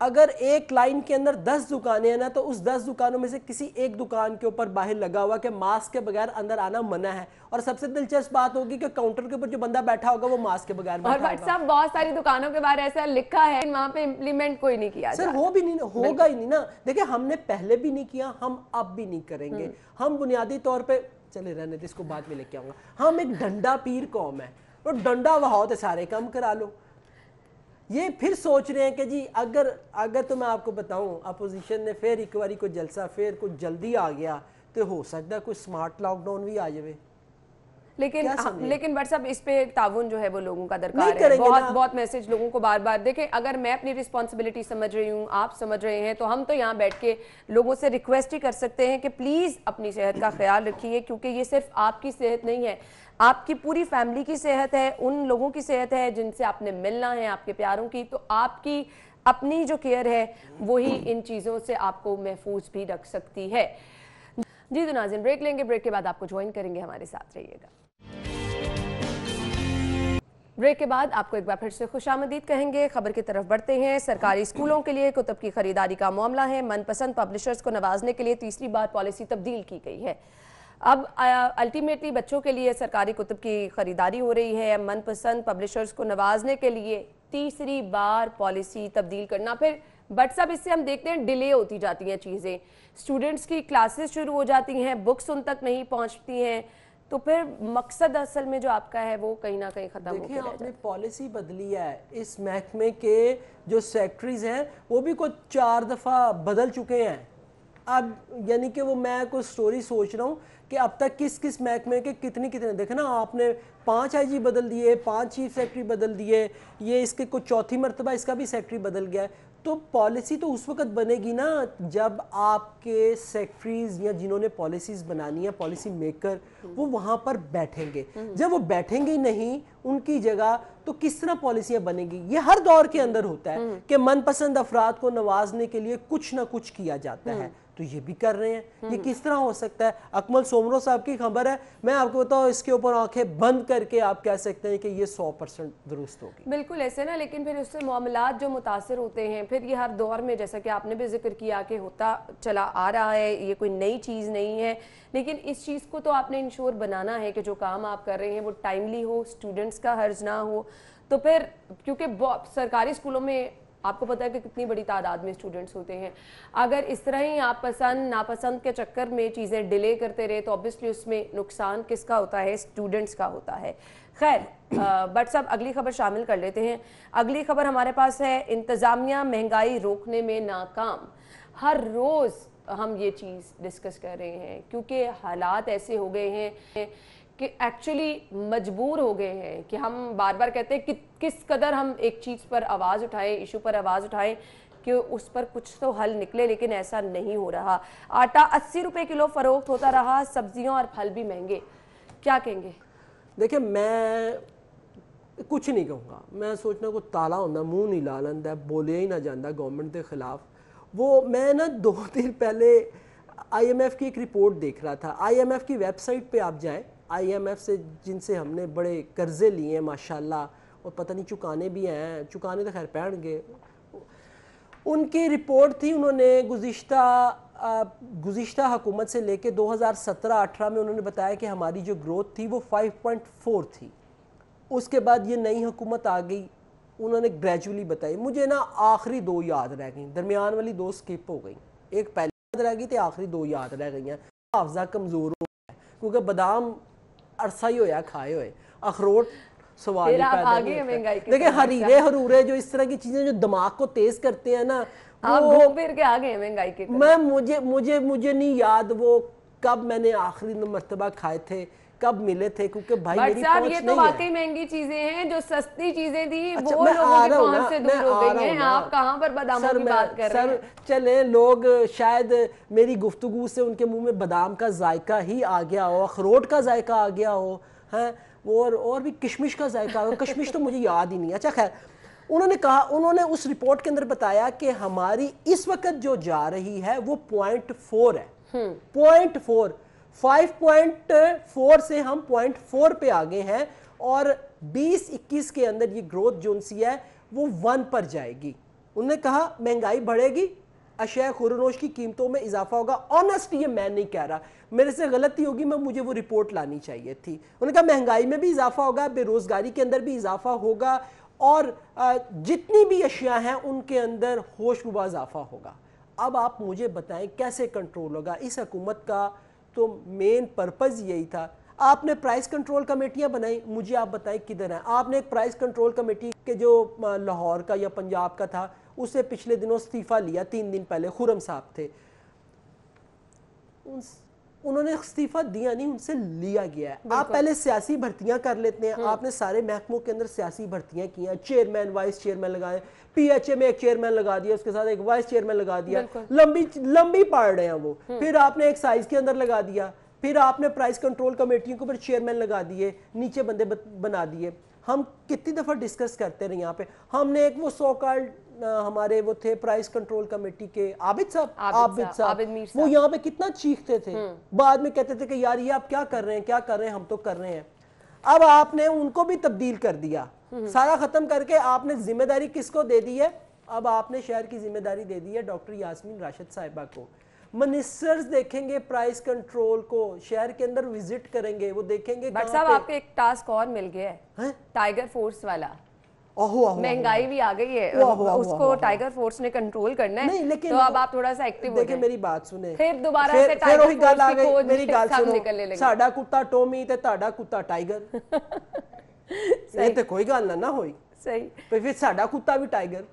अगर एक लाइन के अंदर 10 दुकानें हैं ना, तो उस 10 दुकानों में से किसी एक दुकान के ऊपर बाहर लगा हुआ कि मास्क के बगैर अंदर आना मना है। और सबसे दिलचस्प बात होगी कि काउंटर के ऊपर जो बंदा बैठा होगा वो मास्क के बगैर बैठा होगा। और साहब बहुत सारी दुकानों के बारे ऐसा लिखा है, वहां पे इम्प्लीमेंट कोई नहीं किया सर, वो भी नहीं होगा ही नहीं ना। देखिए हमने पहले भी नहीं किया, हम अब भी नहीं करेंगे। हम बुनियादी तौर पर, चले रहने दे, इसको बाद में लेके आऊंगा, हम एक डंडा पीर कौम है, तो डंडा वहाओ तो सारे काम करा लो। ये फिर सोच रहे हैं कि जी अगर तो मैं आपको बताऊं, अपोजिशन ने फिर एक बारी को जलसा, फिर कुछ जल्दी आ गया, तो हो सकता है कोई स्मार्ट लॉकडाउन भी आ जाए। लेकिन बट साहब इस पे ताउन जो है वो लोगों का दरकार है। बहुत मैसेज लोगों को बार बार देखें, अगर मैं अपनी रिस्पॉन्सिबिलिटी समझ रही हूँ, आप समझ रहे हैं, तो हम तो यहाँ बैठ के लोगों से रिक्वेस्ट ही कर सकते हैं कि प्लीज़ अपनी सेहत का ख्याल रखिए, क्योंकि ये सिर्फ आपकी सेहत नहीं है, आपकी पूरी फैमिली की सेहत है, उन लोगों की सेहत है जिनसे आपने मिलना है, आपके प्यारों की। तो आपकी अपनी जो केयर है वही इन चीज़ों से आपको महफूज भी रख सकती है। जी तो नाज़रीन, ब्रेक लेंगे, ब्रेक के बाद आपको ज्वाइन करेंगे, हमारे साथ रहिएगा। ब्रेक के बाद आपको एक बार फिर से खुशामदीद कहेंगे। खबर की तरफ बढ़ते हैं। सरकारी स्कूलों के लिए कुतुब की खरीदारी का मामला है। मनपसंद पब्लिशर्स को नवाजने के लिए तीसरी बार पॉलिसी तब्दील की गई है। अब अल्टीमेटली बच्चों के लिए सरकारी कुतुब की खरीदारी हो रही है। मनपसंद पब्लिशर्स को नवाजने के लिए तीसरी बार पॉलिसी तब्दील करना, फिर बट सब इससे हम देखते हैं डिले होती जाती हैं चीज़ें। स्टूडेंट्स की क्लासेस शुरू हो जाती हैं, बुक्स उन तक नहीं पहुंचती हैं, تو پھر مقصد اصل میں جو آپ کا ہے وہ کہیں نہ کہیں ختم ہو دیکھیں گیا. آپ نے پالیسی بدلی ہے, اس محکمے کے جو سیکٹریز ہیں وہ بھی کوئی 4 دفعہ بدل چکے ہیں. اب یعنی کہ وہ میں کوئی سٹوری سوچ رہا ہوں کہ اب تک کس محکمے کے کتنے دیکھیں نا, آپ نے 5 آئی جی بدل دیے, 5 چیف سیکٹری بدل دیے, یہ اس کے کچھ چوتھی مرتبہ اس کا بھی سیکٹری بدل گیا ہے. تو پالیسی تو اس وقت بنے گی نا جب آپ کے سیکٹریز یا جنہوں نے پالیسیز بنانی ہے, پالیسی میکر, وہ وہاں پر بیٹھیں گے. جب وہ بیٹھیں گے نہیں ان کی جگہ, تو کس طرح پالیسیاں بنیں گی؟ یہ ہر دور کے اندر ہوتا ہے کہ من پسند افراد کو نوازنے کے لیے کچھ نہ کچھ کیا جاتا ہے, تو یہ بھی کر رہے ہیں. یہ کس طرح ہو سکتا ہے؟ اکمل سومرو صاحب کی خبر ہے, میں آپ کو بتاؤں اس کے اوپر آنکھیں بند کر کے آپ کہہ سکتے ہیں کہ یہ 100% درست ہوگی. بالکل ایسے نا, لیکن پھر اس سے معاملات جو متاثر ہوتے ہیں, پھر یہ ہر دور میں جیسا کہ آپ نے بھی ذکر کیا کہ ہوتا چلا آ رہا ہے, یہ کوئی نئی چیز نہیں ہے, لیکن اس چیز کو تو آپ نے انشور بنانا ہے کہ جو کام آپ کر رہے ہیں وہ ٹائملی ہو, اسٹوڈنٹس کا حرج نہ ہو. تو پھر کیونکہ سرکاری اسکولوں میں آپ کو پتہ ہے کہ کتنی بڑی تعداد میں اسٹوڈنٹس ہوتے ہیں, اگر اس طرح ہی آپ پسند ناپسند کے چکر میں چیزیں ڈیلے کرتے رہے تو obviously اس میں نقصان کس کا ہوتا ہے؟ اسٹوڈنٹس کا ہوتا ہے. خیر بٹ صاحب اگلی خبر شامل کر لیتے ہیں. اگلی خبر ہمارے پاس ہے, انتظامیہ مہنگائی روکنے میں ناکام. ہر روز ہم یہ چیز ڈسکس کر رہے ہیں کیونکہ حالات ایسے ہو گئے ہیں کہ ایکچولی مجبور ہو گئے ہیں کہ ہم بار بار کہتے ہیں کہ کس قدر ہم ایک چیز پر آواز اٹھائیں, ایشو پر آواز اٹھائیں کہ اس پر کچھ تو حل نکلے, لیکن ایسا نہیں ہو رہا. آٹا 80 روپے کلو فروخت ہوتا رہا, سبزیوں اور پھل بھی مہنگے. کیا کہیں گے؟ دیکھیں میں کچھ نہیں کہوں گا, میں سوچنا کو تالا ہونا منہ نہیں لا لیندا, بولیا ہی نہ جاندہ گورنمنٹ کے خلاف. وہ میں نا 2 دن پہلے آئی ایم ایف کی ایک رپورٹ دیکھ رہا تھا. آئی ایم ایف کی ویب سائٹ پہ آپ جائیں, آئی ایم ایف سے جن سے ہم نے بڑے قرضے لیے ہیں ماشاءاللہ, اور پتہ نہیں چکانے بھی ہیں, چکانے تو خیر پہن گے, ان کی رپورٹ تھی. انہوں نے گزشتہ حکومت سے لے کے 2017-18 میں انہوں نے بتایا کہ ہماری جو گروتھ تھی وہ 5.4 تھی. اس کے بعد یہ نئی حکومت آ گئی, انہوں نے گریجولی بتائی. مجھے نا آخری 2 یاد رہ گئیں, درمیان والی 2 سکپ ہو گئیں, ایک پہلے یاد رہ گئی تھی, آخری 2 یاد رہ گئی ہیں. حافظہ کمزور ہو گیا کیونکہ بادام عرصہ ہی ہویا کھائے ہوئے, اخروٹ سوال ہی پیدا نہیں ہوتا. دیکھیں ہریرے حرورے جو اس طرح کی چیزیں جو دماغ کو تیز کرتے ہیں نا, آپ گھوم پھر کے آگے ہیں مہنگائی کے. مجھے نہیں یاد وہ کب میں نے آخری مرتبہ کھائے تھے, کب ملے تھے, کیونکہ بھائی میری پہنچ نہیں ہے. یہ تو واقعی مہنگی چیزیں ہیں, جو سستی چیزیں تھیں وہ لوگوں کی پہنچ سے دور ہو گئی ہیں. آپ کہاں پر باداموں کی بات کر رہے ہیں؟ چلیں لوگ شاید میری گفتگو سے ان کے منہ میں بادام کا ذائقہ ہی آ گیا ہو, اخروٹ کا ذائقہ آ گیا ہو, ہیں اور بھی کشمش کا ذائقہ ہو. کشمش تو مجھے یاد ہی نہیں. اچھا خیر, انہوں نے کہا, انہوں نے اس رپورٹ کے اندر بتایا کہ ہماری اس وقت جو جا رہی ہے وہ 0.4 ہے. 0.4 5.4 سے ہم 0.4 پہ آگے ہیں, اور 2021 کے اندر یہ گروتھ جو سی ہے وہ 1 پر جائے گی. انہوں نے کہا مہنگائی بڑھے گی, اشیاء خوردنوش کی قیمتوں میں اضافہ ہوگا. آنیسٹلی یہ میں نہیں کہہ رہا, میرے سے غلطی ہوگی, مجھے وہ رپورٹ لانی چاہیے تھی. انہوں نے کہا مہنگائی میں بھی اضافہ ہوگا, بے روزگاری کے اندر بھی اضافہ ہوگا, اور جتنی بھی اشیاء ہیں ان کے اندر ہوش ربا اضافہ ہوگا. اب آپ مجھے بتائیں کیسے کنٹرول ہوگا؟ اس حکومت کا تو مین پرپز یہی تھا. آپ نے پرائس کنٹرول کمیٹیاں بنائی, مجھے آپ بتائیں کدھر ہیں؟ آپ نے ایک پرائس کنٹرول کمیٹی کے جو لاہور کا یا پنجاب کا تھا, اسے پچھلے دنوں استعفیٰ لیا, 3 دن پہلے خرم صاحب تھے, انہوں نے استعفیٰ دیا نہیں, ان سے لیا گیا ہے. آپ پہلے سیاسی بھرتیاں کر لیتے ہیں, آپ نے سارے محکموں کے اندر سیاسی بھرتیاں کی ہیں, چیئرمین وائس چیئرمین لگائے, پی ایچ اے میں ایک چیئرمین لگا دیا, اس کے ساتھ ایک وائس چیئرمین لگا دیا, لمبی پاڑ رہے ہیں وہ. پھر آپ نے ایک سائز کے اندر لگا دیا, پھر آپ نے پرائس کنٹرول کمیٹیوں کو پھر چیئرمین لگا دیے, نیچے بندے بنا دیے. ہم کتنی دفعہ ڈسکس کرتے رہے یہاں پہ. ہم نے ایک وہ سو کالڈ ہمارے وہ تھے پرائس کنٹرول کمیٹی کے عابد صاحب, وہ یہاں پہ کتنا چیختے تھے, بعد میں کہتے تھے کہ یار یہ آپ کیا کر رہے ہیں, ہم تو کر رہے ہیں. اب آپ نے ان کو بھی تبدیل کر دیا, سارا ختم کر کے آپ نے ذمہ داری کس کو دے دی ہے؟ اب آپ نے شہر کی ذمہ داری دے دی ہے ڈاکٹر یاسمین راشد صاحبہ کو. منسٹرز دیکھیں گے پرائس کنٹرول کو, شہر کے اندر وزٹ کریں گے, وہ دیکھیں گے. بٹ صاحب آپ کو ایک ٹاسک اور مل گیا ہے, ٹائیگر فورس والا. महंगाई भी आ गई है, उसको टाइगर फोर्स ने कंट्रोल करना है, तो अब आप थोड़ा सा एक्टिव हो जाएं। देखिए मेरी बात सुने, फिर दोबारा से टाइगर फोर्स की खोज मेरी गल सब सुनो, निकलने लगे। साडा कुत्ता टॉमी ते ताड़ा कुत्ता टाइगर, ये तो कोई गल ना होई। सही, तो फिर साडा कुत्ता भी टाइगर।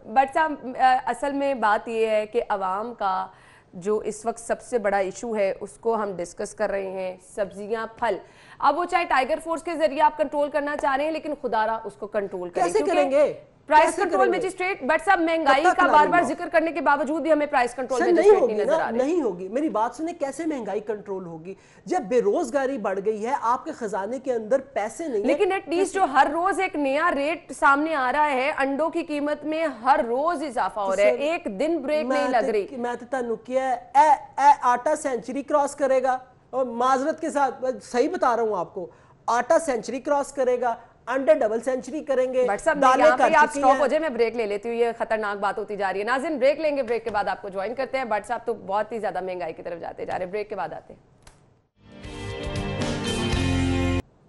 बट साहब असल में बात ये है कि अवाम का जो इस वक्त सबसे बड़ा इशू है उसको हम डिस्कस कर रहे हैं, सब्जियां फल। अब वो चाहे टाइगर फोर्स के जरिए आप कंट्रोल करना चाह रहे हैं, लेकिन खुदारा उसको कंट्रोल करें। कैसे करेंगे? प्राइस कंट्रोल मैजिस्ट्रेट, बट साहब महंगाई का बार बार जिक्र करने के बावजूद भी हमें प्राइस कंट्रोल मैजिस्ट्रेट नहीं नजर आ रहे। नहीं होगी, मेरी बात सुने, कैसे महंगाई कंट्रोल होगी जब बेरोजगारी बढ़ गई है, आपके खजाने के अंदर पैसे नहीं है। लेकिन एटलीस्ट जो हर रोज एक नया रेट सामने आ रहा है, अंडों की कीमत में हर रोज इजाफा हो रहा है, एक दिन ब्रेक नहीं लग रही। मैं तो तानू किया आटा सेंचुरी क्रॉस करेगा, और माजरत के साथ सही बता रहा हूं आपको, आटा सेंचुरी क्रॉस करेगा, अंडे डबल सेंचुरी करेंगे। यहाँ पे आप स्टॉप हो जाए, मैं ब्रेक ले लेती हूँ, ये खतरनाक बात होती जा रही है। नाज़रीन ब्रेक लेंगे, ब्रेक के बाद आपको ज्वाइन करते हैं। बट साहब तो बहुत ही ज्यादा महंगाई की तरफ जाते जा रहे हैं, ब्रेक के बाद आते हैं।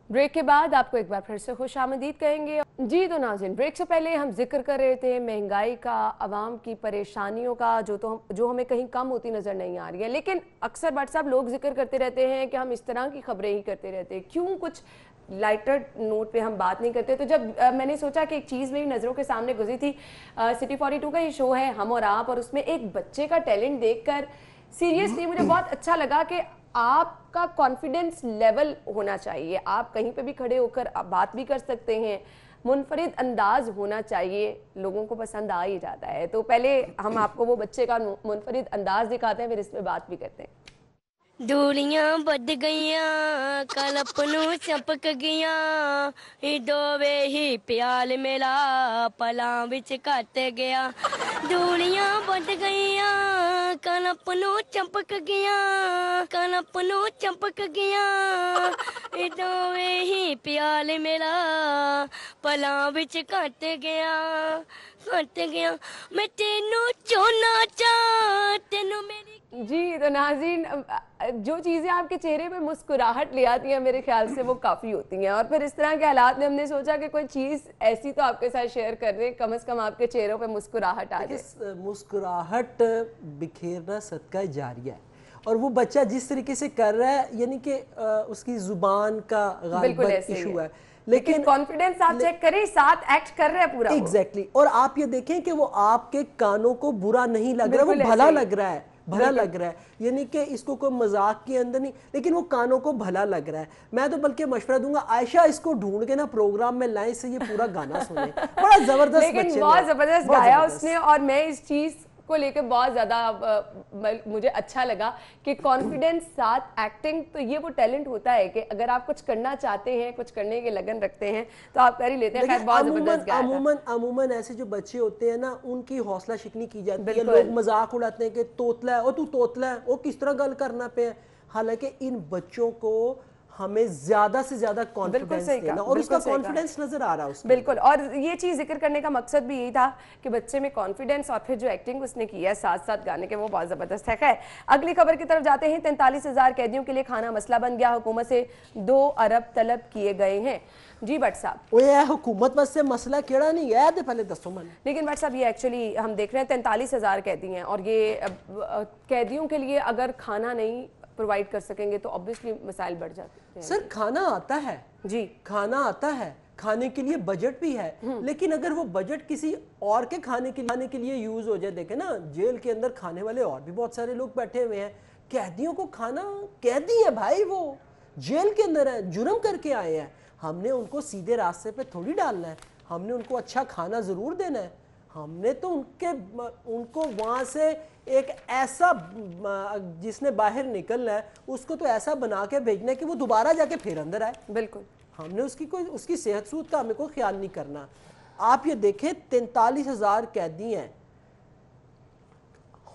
ब्रेक के बाद आपको एक बार फिर से खुश आमदीद कहेंगे। जी तो नाज़रीन, ब्रेक से पहले हम जिक्र कर रहे थे महंगाई का, आवाम की परेशानियों का, जो हमें कहीं कम होती नज़र नहीं आ रही है। लेकिन अक्सर बट साहब लोग जिक्र करते रहते हैं कि हम इस तरह की खबरें ही करते रहते हैं, क्यों कुछ लाइटर नोट पे हम बात नहीं करते। तो जब मैंने सोचा कि एक चीज़ मेरी नज़रों के सामने गुजरी थी, सिटी 42 का ये शो है हम और आप, और उसमें एक बच्चे का टैलेंट देखकर सीरियसली मुझे बहुत अच्छा लगा कि आपका कॉन्फिडेंस लेवल होना चाहिए, आप कहीं पे भी खड़े होकर बात भी कर सकते हैं, मुनफरिद अंदाज होना चाहिए, लोगों को पसंद आ ही जाता है। तो पहले हम आपको वो बच्चे का मुनफरिद अंदाज दिखाते हैं, फिर इस पे बात भी करते हैं। दूरियां बढ़ गईयां कलपनू चपक गईयां दोवे ही प्याल मेरा पलां विच घट गया। दूरियां बढ़ गईयां कलपनू चपक गईयां कलपनू चपक गईयां दोवे ही प्याल मेरा पलां विच घट गया। मैं तेनू चोना चा तेनू मेरी। जी तो नाज़रीन, जो चीज़ें आपके चेहरे पे मुस्कुराहट ले आती हैं मेरे ख्याल से वो काफ़ी होती हैं, और फिर इस तरह के हालात में हमने सोचा कि कोई चीज़ ऐसी तो आपके साथ शेयर कर दें, कम से कम आपके चेहरों पे मुस्कुराहट आ जाए। मुस्कुराहट बिखेरना सदका जारिया है, और वो बच्चा जिस तरीके से कर रहा है, यानी कि उसकी जुबान का गालिबन इशू है, लेकिन कॉन्फिडेंस आप चेक करें, साथ एक्ट कर रहे हैं पूरा। एग्जैक्टली, और आप ये देखें कि वो आपके कानों को बुरा नहीं लग रहा, वो भला लग रहा है, भला लग रहा है, यानी कि इसको कोई मजाक के अंदर नहीं, लेकिन वो कानों को भला लग रहा है। मैं तो बल्कि मशवरा दूंगा, आयशा इसको ढूंढ के ना प्रोग्राम में लाएं, से ये पूरा गाना सुने, बड़ा जबरदस्त, लेकिन बहुत जबरदस्त गाया उसने, और मैं इस चीज को लेकर बहुत ज़्यादा मुझे अच्छा लगा कि कॉन्फिडेंस साथ एक्टिंग, तो ये वो टैलेंट होता है कि अगर आप कुछ करना चाहते हैं, कुछ करने के लगन रखते हैं तो आप कर ही लेते हैं। बहुत जबरदस्त गाया था। अमूमन ऐसे जो बच्चे होते हैं ना, उनकी हौसला शिकनी की जाती है, लोग मजाक उड़ाते हैं कि तोतला है, ओ तू तोतला है, ओ किस तरह गल करना पे है। हालांकि इन बच्चों को हमें ज्यादा से ज्यादा कॉन्फिडेंस देना, और उसका कॉन्फिडेंस नजर आ रहा है उसमें। बिल्कुल, और ये चीज जिक्र करने का मकसद भी यही था कि बच्चे में कॉन्फिडेंस, और फिर जो एक्टिंग उसने की है साथ साथ गाने के, वो बहुत जबरदस्त है। खैर अगली खबर की तरफ जाते हैं। 43,000 कैदियों के लिए खाना मसला बन गया, हुकूमत से 2 अरब तलब किए गए हैं। जी भट्ट साहब, ओए हुकूमत बस से मसला केड़ा नहीं है, दे पहले दसो मन। लेकिन भट्ट साहब ये एक्चुअली हम देख रहे हैं 43,000 कैदी हैं, और ये कैदियों के लिए अगर खाना नहीं प्रोवाइड कर सकेंगे तो ऑब्वियसली मसाइल बढ़ जाते हैं। सर खाना आता है जी, खाना आता है, खाने के लिए बजट भी है, लेकिन अगर वो बजट किसी और के खाने के लिए यूज हो जाए, देखे ना जेल के अंदर खाने वाले और भी बहुत सारे लोग बैठे हुए हैं, कैदियों को खाना, कैदी है भाई, वो जेल के अंदर है, जुर्म करके आए हैं, हमने उनको सीधे रास्ते पे थोड़ी डालना है, हमने उनको अच्छा खाना जरूर देना है, हमने तो उनको वहाँ से एक ऐसा, जिसने बाहर निकलना है उसको तो ऐसा बना के भेजना है कि वो दोबारा जाके फिर अंदर आए। बिल्कुल, हमने उसकी सेहत सूद का हमें कोई ख्याल नहीं करना। आप ये देखें 43,000 कैदी हैं,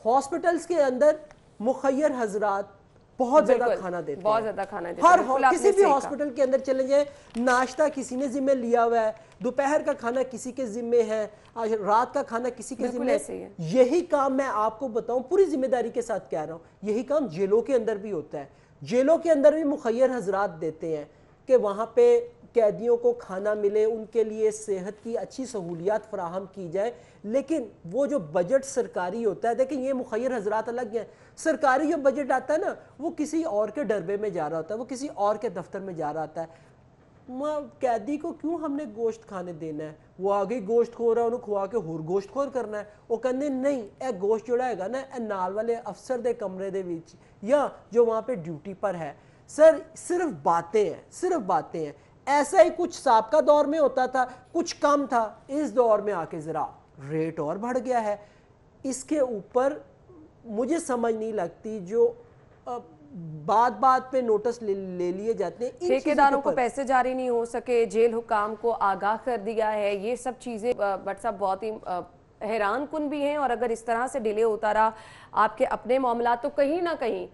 हॉस्पिटल्स के अंदर मुखय्यर हजरात बहुत ज्यादा खाना देते हैं, बहुत ज्यादा खाना देते हैं। हर किसी भी हॉस्पिटल के अंदर चले जाए, नाश्ता किसी ने जिम्मे लिया हुआ है, दोपहर का खाना किसी के जिम्मे है, आज रात का खाना किसी के जिम्मे है। यही काम मैं आपको बताऊं, पूरी जिम्मेदारी के साथ कह रहा हूं, यही काम जेलों के अंदर भी होता है। जेलों के अंदर भी मुखय्यर हजरात देते हैं कि वहां पे قیدیوں کو کھانا ملے, ان کے لیے صحت کی اچھی سہولیات فراہم کی جائے, لیکن وہ جو بجٹ سرکاری ہوتا ہے, دیکھیں یہ مخیر حضرات الگ ہیں, سرکاری جو بجٹ آتا ہے نا وہ کسی اور کے ڈربے میں جا رہا ہوتا ہے, وہ کسی اور کے دفتر میں جا رہا ہوتا ہے. قیدی کو کیوں ہم نے گوشت کھانے دینا ہے؟ وہ آگے گوشت خور ہے, انہوں کھوا کے ہور گوشت خور کرنا ہے. وہ کہنے نہیں, اے گوشت جوڑا ہے گا نا اے نال والے افسر دے کمرے دے وچ یا جو وہاں پہ ڈیوٹی پر ہے. سر صرف باتیں ہیں, صرف باتیں ہیں. ایسا ہی کچھ سابقہ دور میں ہوتا تھا, کچھ کم تھا, اس دور میں آ کے ذرا ریٹ اور بڑھ گیا ہے. اس کے اوپر مجھے سمجھ نہیں لگتی جو بات بات پہ نوٹس لے لیے جاتے ہیں. ٹھیکیداروں کو پیسے جاری نہیں ہو سکے, جیل حکام کو آگاہ کر دیا ہے, یہ سب چیزیں بٹ صاحب بہت ہی حیران کن بھی ہیں. اور اگر اس طرح سے ڈیلے ہوتا رہا آپ کے اپنے معاملات, تو کہیں نہ کہیں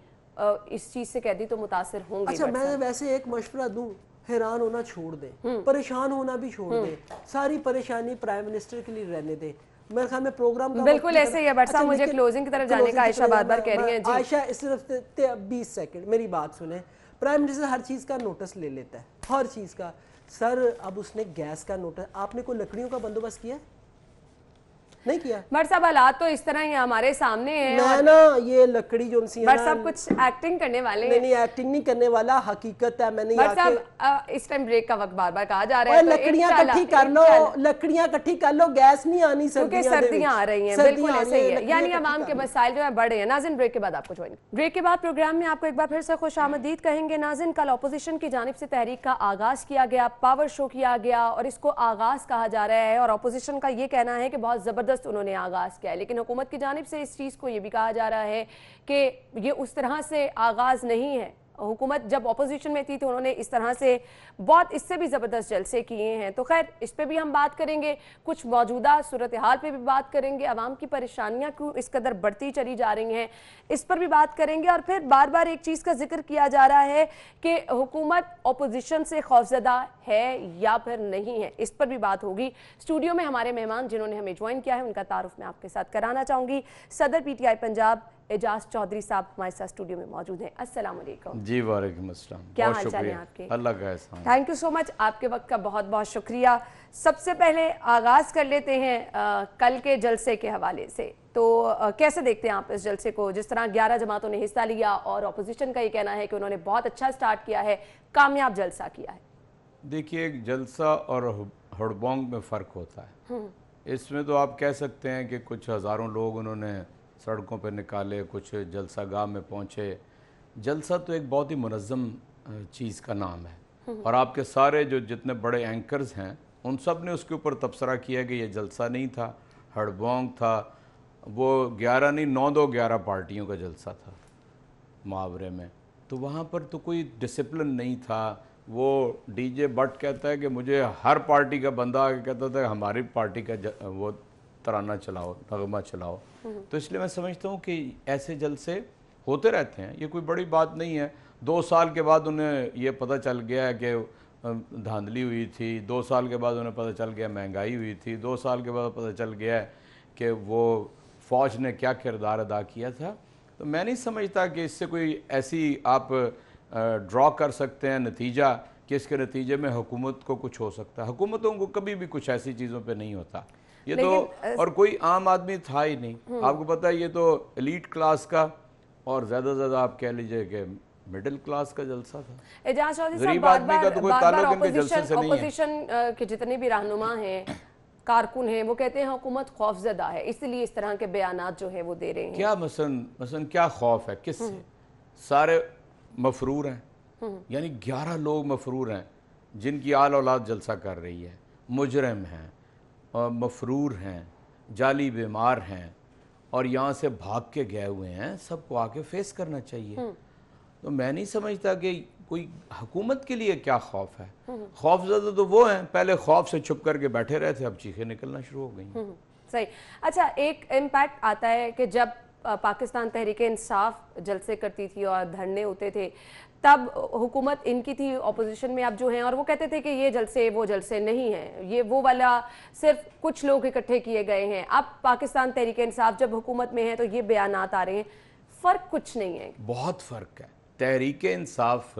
اس چیز سے قیدی تو متاثر ہوں گے. اچھا میں ویسے ایک مشورہ دوں, حیران ہونا چھوڑ دیں, پریشان ہونا بھی چھوڑ دیں, ساری پریشانی پرائم منسٹر کے لیے رہنے دیں. میرے خیال میں پروگرام کا بالکل ایسے ہی ہے. بٹ صاحب مجھے کلوزنگ کی طرف جانے کا عائشہ بار بار کہہ رہی ہیں. جی عائشہ صرف 20 سیکنڈ میری بات سنیں. پرائم منسٹر ہر چیز کا نوٹس لے لیتا ہے, ہر چیز کا. سر اب اس نے گیس کا نوٹس, آپ نے کوئی لکڑیوں کا بندوبست کیا ہے؟ نہیں کیا. بٹ صاحب حالات تو اس طرح ہی ہمارے سامنے ہیں. میں نا یہ لکڑی جو انسی بٹ صاحب کچھ ایکٹنگ کرنے والے ہیں. نہیں ایکٹنگ نہیں کرنے والا, حقیقت ہے. میں نے بٹ صاحب اس ٹائم بریک کا وقت بار بار کہا جا رہا ہے, لکڑیاں کٹھی کر لو, لکڑیاں کٹھی کر لو, گیس نہیں آنی کیونکہ سردیاں آ رہی ہیں. بالکل ایسے ہی ہے, یعنی عوام کے مسائل جو ہے بڑھ رہے ہیں. ناظرین بریک کے بعد آپ کو جوائن, بریک کے بعد پروگرام میں آپ کو ایک بار پھر سے خوش آمدید کہیں گے. ناظرین کل اپوزیشن کی جانب سے تحریک کا آغاز کیا گیا, پاور شو کیا گیا, اور اس کو آغاز کہا جا رہا ہے, اور اپوزیشن کا یہ کہنا ہے کہ بہت زبردست انہوں نے آغاز کیا ہے. لیکن حکومت کی جانب سے اس چیز کو یہ بھی کہا جا رہا ہے کہ یہ اس طرح سے آغاز نہیں ہے. حکومت جب اپوزیشن میں تھی تو انہوں نے اس طرح سے بہت اس سے بھی زبردست جلسے کیے ہیں. تو خیر اس پہ بھی ہم بات کریں گے, کچھ موجودہ صورتحال پہ بھی بات کریں گے, عوام کی پریشانیاں کیوں اس قدر بڑھتی چلی جا رہی ہیں اس پر بھی بات کریں گے. اور پھر بار بار ایک چیز کا ذکر کیا جا رہا ہے کہ حکومت اپوزیشن سے خوفزدہ ہے یا پھر نہیں ہے, اس پر بھی بات ہوگی. اسٹوڈیو میں ہمارے مہمان جنہوں نے ہمیں جوائن کیا ہے ان کا تعارف میں آپ کے ساتھ کرانا چاہوں گی. صدر پی ٹی آئی پنجاب اعجاز چودھری صاحب ہمارے ساتھ اسٹوڈیو میں موجود ہیں. السلام علیکم. جی وعلیکم السلام. کیا حال چال ہیں آپ کے؟ اللہ کا احسان. تھینک یو سو مچ, آپ کے وقت کا بہت بہت شکریہ. سب سے پہلے آغاز کر لیتے ہیں کل کے جلسے کے حوالے سے. تو کیسے دیکھتے ہیں آپ اس جلسے کو, جس طرح 11 جماعتوں نے حصہ لیا اور اپوزیشن کا یہ کہنا ہے کہ انہوں نے بہت اچھا سٹارٹ کیا ہے, کامیاب جلسہ کیا ہے؟ دیکھیے ایک جلسہ اور ہڑبونگ میں فرق ہوتا ہے. اس میں تو آپ کہہ سکتے ہیں کہ کچھ ہزاروں لوگ انہوں نے سڑکوں پہ نکالے, کچھ جلسہ گاہ میں پہنچے. جلسہ تو ایک بہت ہی منظم چیز کا نام ہے, اور آپ کے سارے جو جتنے بڑے اینکرز ہیں ان سب نے اس کے اوپر تبصرہ کیا کہ یہ جلسہ نہیں تھا, ہڑبونگ تھا. وہ 11 نہیں 9-2-11 پارٹیوں کا جلسہ تھا محاورے میں, تو وہاں پر تو کوئی ڈسپلن نہیں تھا. وہ ڈی جے بٹ کہتا ہے کہ مجھے ہر پارٹی کا بندہ آگے کہتا تھا کہ ہماری پارٹی کا وہ ترانہ چلاؤ, نغمہ چلاؤ. تو اس لیے میں سمجھتا ہوں کہ ایسے جلسے ہوتے رہتے ہیں, یہ کوئی بڑی بات نہیں ہے. 2 سال کے بعد انہیں یہ پتہ چل گیا ہے کہ دھاندلی ہوئی تھی, 2 سال کے بعد انہیں پتہ چل گیا مہنگائی ہوئی تھی, 2 سال کے بعد پتہ چل گیا ہے کہ وہ فوج نے کیا کردار ادا کیا تھا. تو میں نہیں سمجھتا کہ اس سے کوئی ایسی آپ ڈرا کر سکتے ہیں نتیجہ کہ اس کے نتیجے میں حکومت کو کچھ ہو سکتا ہے. حکومتوں کو کبھی بھی کچھ ایسی چیزوں پہ نہیں ہوتا. یہ تو اور کوئی عام آدمی تھا ہی نہیں. آپ کو پتہ ہے یہ تو ایلیٹ کلاس کا اور زیادہ زیادہ آپ کہہ لیجئے کہ مڈل کلاس کا جلسہ تھا. اعجاز چودھری صاحب غریب آدمی کا تو کوئی تعلق ان کے جلسے سے نہیں ہے. اپوزیشن کے جتنے بھی رہنما ہیں, کارکن ہیں, وہ کہتے ہیں حکومت خوفزدہ ہے, اس لیے اس طرح کے بیانات جو ہیں وہ دے رہے ہیں. کیا مثلا کیا خوف ہے, کس سے؟ سارے مفرور ہیں, یعنی 11 لوگ مفرور ہیں جن کی آل اولاد جلسہ کر رہی ہے, مجرم ہیں, مفرور ہیں, جعلی بیمار ہیں, اور یہاں سے بھاگ کے گئے ہوئے ہیں. سب کو آ کے فیس کرنا چاہیے. تو میں نہیں سمجھتا کہ کوئی حکومت کے لیے کیا خوف ہے. خوف زدہ تو وہ ہیں پہلے خوف سے چھپ کر کے بیٹھے رہے تھے, اب چیخیں نکلنا شروع ہو گئی. صحیح. اچھا ایک امپیکٹ آتا ہے کہ جب پاکستان تحریک انصاف جلسے کرتی تھی اور دھرنے ہوتے تھے تب حکومت ان کی تھی اپوزیشن میں اب جو ہیں, اور وہ کہتے تھے کہ یہ جلسے وہ جلسے نہیں ہیں, یہ وہ والا صرف کچھ لوگ اکٹھے کیے گئے ہیں. اب پاکستان تحریک انصاف جب حکومت میں ہے تو یہ بیانات آ رہے ہیں, فرق کچھ نہیں ہے. بہت فرق ہے. تحریک انصاف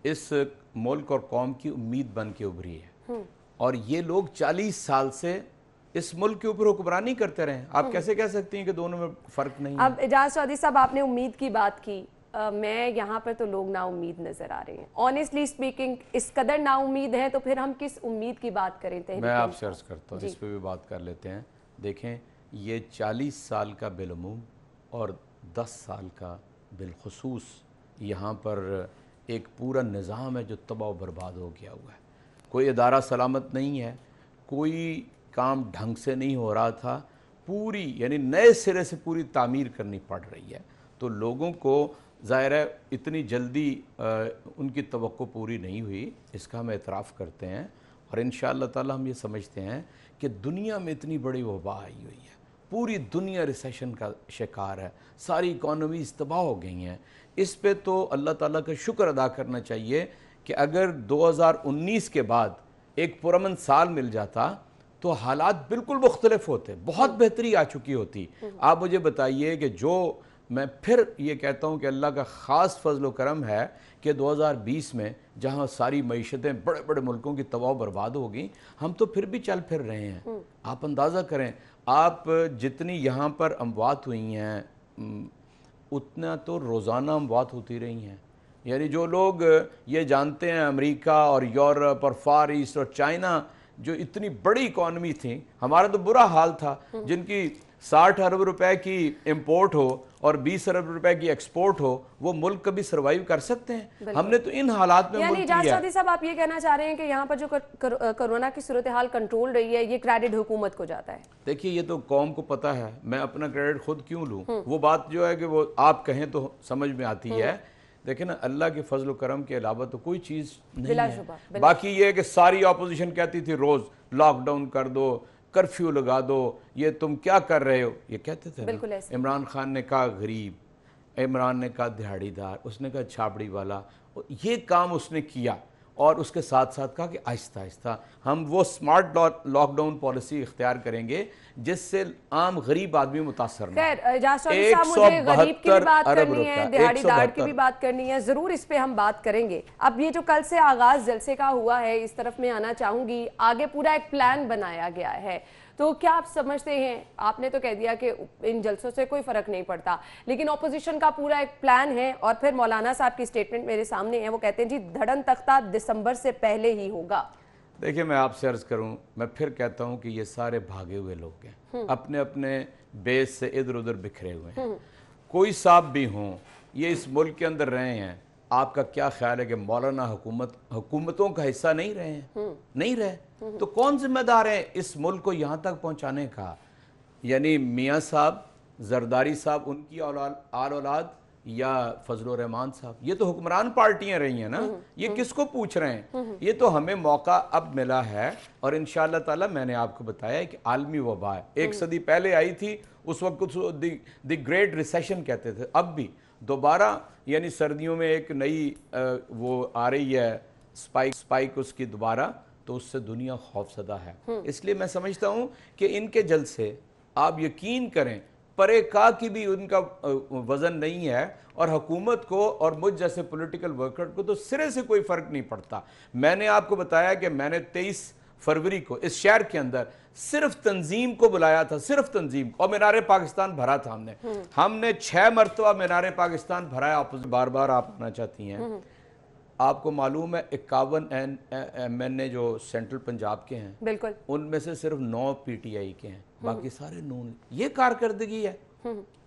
इस मुल्क और कौम की उम्मीद बन के उभरी है, और ये लोग 40 साल से इस मुल्क के ऊपर हुक्मरानी करते रहे। आप कैसे कह सकती हैं कि दोनों में फ़र्क नहीं है? अब एजाज चौधरी साहब, आपने उम्मीद की बात की, मैं यहाँ पर तो लोग ना उम्मीद नजर आ रहे हैं। ऑनेस्टली स्पीकिंग, इस कदर ना उम्मीद है तो फिर हम किस उम्मीद की बात करें? मैं आपसे अर्ज करता हूँ, इस पर भी बात कर लेते हैं। देखें, ये 40 साल का बिलअमूम और 10 साल का बिलखुसूस यहाँ पर एक पूरा निज़ाम है जो तबाह बर्बाद हो गया हुआ है। कोई इदारा सलामत नहीं है, कोई काम ढंग से नहीं हो रहा था, पूरी यानी नए सिरे से पूरी तामीर करनी पड़ रही है। तो लोगों को ज़ाहिर है इतनी जल्दी उनकी तवक्को पूरी नहीं हुई, इसका हम एतराफ़ करते हैं। और इंशाअल्लाह ताला हम ये समझते हैं कि दुनिया में इतनी बड़ी वबा आई हुई है, पूरी दुनिया रिसेशन का शिकार है, सारी इकॉनमीज़ तबाह हो गई हैं। इस पे तो अल्लाह ताला का शुक्र अदा करना चाहिए कि अगर 2019 के बाद एक पुरअमन साल मिल जाता तो हालात बिल्कुल मुख्तलिफ होते, बहुत बेहतरी आ चुकी होती। आप मुझे बताइए कि जो मैं फिर ये कहता हूँ कि अल्लाह का ख़ास फजल व करम है कि 2020 में जहाँ सारी मईशतें बड़े बड़े मुल्कों की तबाह बर्बाद हो गई, हम तो फिर भी चल फिर रहे हैं। आप अंदाज़ा करें, आप जितनी यहाँ पर अमवात हुई हैं उतना तो रोज़ाना अमवात होती रही हैं। यानी जो लोग ये जानते हैं अमेरिका और यूरोप और फार ईस्ट और चाइना जो इतनी बड़ी इकॉनमी थी, हमारा तो बुरा हाल था, जिनकी 60 अरब रुपए की इंपोर्ट हो और 20 अरब रुपए की एक्सपोर्ट हो, वो मुल्क कभी सर्वाइव कर सकते हैं? हमने तो इन हालात में यानी एजाज चौधरी साहब, आप ये कहना चाह रहे हैं कि यहाँ पर जो कोरोना की सूरत हाल कंट्रोल रही है, ये क्रेडिट हुकूमत को जाता है? देखिए, ये तो कौम को पता है, मैं अपना क्रेडिट खुद क्यों लूँ? वो बात जो है कि वो आप कहें तो समझ में आती है। देखिए ना, अल्लाह के फजल व करम के अलावा तो कोई चीज़ नहीं है। बाकी ये है कि सारी ऑपोजिशन कहती थी रोज़ लॉकडाउन कर दो, कर्फ्यू लगा दो, ये तुम क्या कर रहे हो, ये कहते थे। इमरान खान ने कहा गरीब, इमरान ने कहा दिहाड़ीदार, उसने कहा छाबड़ी वाला, ये काम उसने किया। और उसके साथ साथ कहा कि आहिस्ता आहिस्ता हम वो स्मार्ट लॉकडाउन पॉलिसी इख्तियार करेंगे जिससे आम गरीब आदमी मुतासर न हो। मुझे गरीब की भी बात करनी है, दिहाड़ीदार की भी बात करनी है, जरूर इस पे हम बात करेंगे। अब ये जो कल से आगाज जलसे का हुआ है, इस तरफ मैं आना चाहूंगी। आगे पूरा एक प्लान बनाया गया है, तो क्या आप समझते हैं, आपने तो कह दिया कि इन जलसों से कोई फर्क नहीं पड़ता, लेकिन ऑपोजिशन का पूरा एक प्लान है। और फिर मौलाना साहब की स्टेटमेंट मेरे सामने है, वो कहते हैं जी धड़न तख्ता दिसंबर से पहले ही होगा। देखिए, मैं आपसे अर्ज करूं, मैं फिर कहता हूं कि ये सारे भागे हुए लोग हैं, अपने अपने बेस से इधर उधर बिखरे हुए हैं। कोई साहब भी हों, ये इस मुल्क के अंदर रहे हैं, आपका क्या ख्याल है कि मौलाना हुकूमतों का हिस्सा नहीं रहे हैं? नहीं रहे तो कौन जिम्मेदार है इस मुल्क को यहाँ तक पहुँचाने का? यानी मियाँ साहब, जरदारी साहब, उनकी आल औलाद, या फजल रहमान साहब? ये तो हुक्मरान पार्टियां रही हैं ना, ये किसको पूछ रहे हैं? ये तो हमें मौका अब मिला है, और इंशाअल्लाह ताला मैंने आपको बताया कि आलमी वबा है, 1 सदी पहले आई थी, उस वक्त द ग्रेट रिसेशन कहते थे। अब भी दोबारा यानी सर्दियों में एक नई वो आ रही है स्पाइक उसकी दोबारा, तो उससे दुनिया खौफसदा है। इसलिए मैं समझता हूँ कि इनके जलसे आप यकीन करें परे का की भी उनका वजन नहीं है, और हुकूमत को और मुझ जैसे पॉलिटिकल वर्कर को तो सिरे से कोई फ़र्क नहीं पड़ता। मैंने आपको बताया कि मैंने 23 फरवरी को इस शहर के अंदर सिर्फ तंजीम को बुलाया था, सिर्फ तंजीम, और मीनार पाकिस्तान भरा था हमने 6 मरतबा मीनार पाकिस्तान भरा है। बार बार आप आना चाहती हैं, आपको मालूम है 51 MNA जो सेंट्रल पंजाब के हैं, बिल्कुल, उनमें से सिर्फ 9 PTI के हैं, बाकी सारे नून। ये कारकर्दगी है।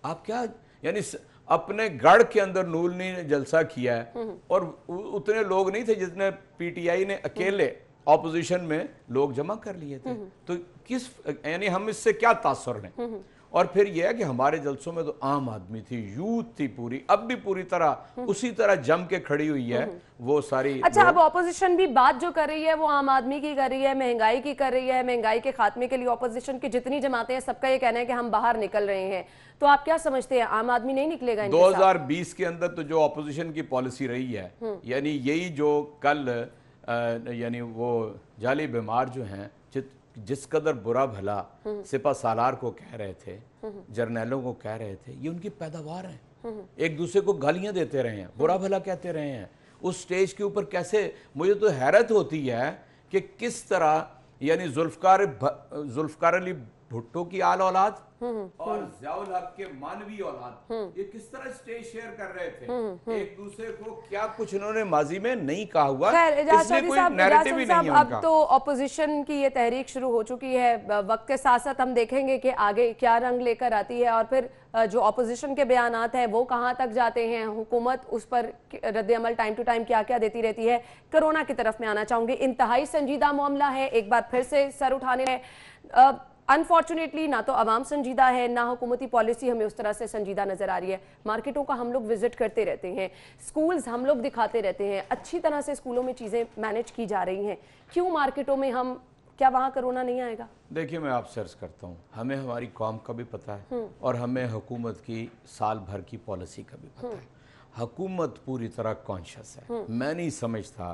आप क्या यानी अपने गढ़ के अंदर नून ने जलसा किया है, और उतने लोग नहीं थे जितने PTI ने अकेले ऑपोजिशन में लोग जमा कर लिए थे। तो किस यानी हम इससे क्या तासुर लें? और फिर यह है कि हमारे जलसों में तो आम आदमी थी, यूथ थी पूरी, अब भी पूरी तरह उसी तरह जम के खड़ी हुई है वो सारी। अच्छा, अब ऑपोजिशन भी बात जो कर रही है वो आम आदमी की कर रही है, महंगाई की कर रही है। महंगाई के खात्मे के लिए ऑपोजिशन की जितनी जमातें हैं, सबका ये कहना है कि हम बाहर निकल रहे हैं। तो आप क्या समझते हैं, आम आदमी नहीं निकलेगा? 2020 के अंदर तो जो ऑपोजिशन की पॉलिसी रही है, यानी यही जो कल यानी वो जाली बीमार जो हैं, जिस कदर बुरा भला सिपा सालार को कह रहे थे, जर्नैलों को कह रहे थे, ये उनकी पैदावार है। एक दूसरे को गालियां देते रहे हैं, बुरा भला कहते रहे हैं, उस स्टेज के ऊपर कैसे, मुझे तो हैरत होती है कि किस तरह यानी जुल्फकार अली भुट्टो की आल औलाद और ज़ियाउल हक के मानवी औलाद ये किस तरह स्टेज शेयर कर रहे थे एक दूसरे को, क्या कुछ इन्होंने माजी में नहीं कहा हुआ, इसलिए कोई नैरेटिव ही नहीं है उनका। अब तो ऑपोजिशन की ये तहरीक शुरू हो चुकी है, वक्त के साथ साथ हम देखेंगे कि आगे क्या रंग लेकर आती है और फिर जो ऑपोजिशन के बयानात हैं वो कहाँ तक जाते हैं, हुकूमत उस पर रद्द-ए-अमल टाइम टू टाइम क्या क्या देती रहती है। कोरोना की तरफ में आना चाहूंगी, इंतहाई संजीदा मामला है, एक बार फिर से सर उठाने है। अनफॉर्चुनेटली ना तो आवाम संजीदा है, ना हुकूमती पॉलिसी हमें उस तरह से संजीदा नजर आ रही है। मार्केटों का हम लोग विजिट करते रहते हैं, स्कूल्स हम लोग दिखाते रहते हैं, अच्छी तरह से स्कूलों में चीज़ें मैनेज की जा रही हैं, क्यों मार्केटों में हम, क्या वहाँ कोरोना नहीं आएगा? देखिए मैं आपसे अर्ज करता हूँ, हमें हमारी कौम का भी पता है और हमें हुकूमत की साल भर की पॉलिसी का भी पता है। हुकूमत पूरी तरह कॉन्शियस है। मैं नहीं समझता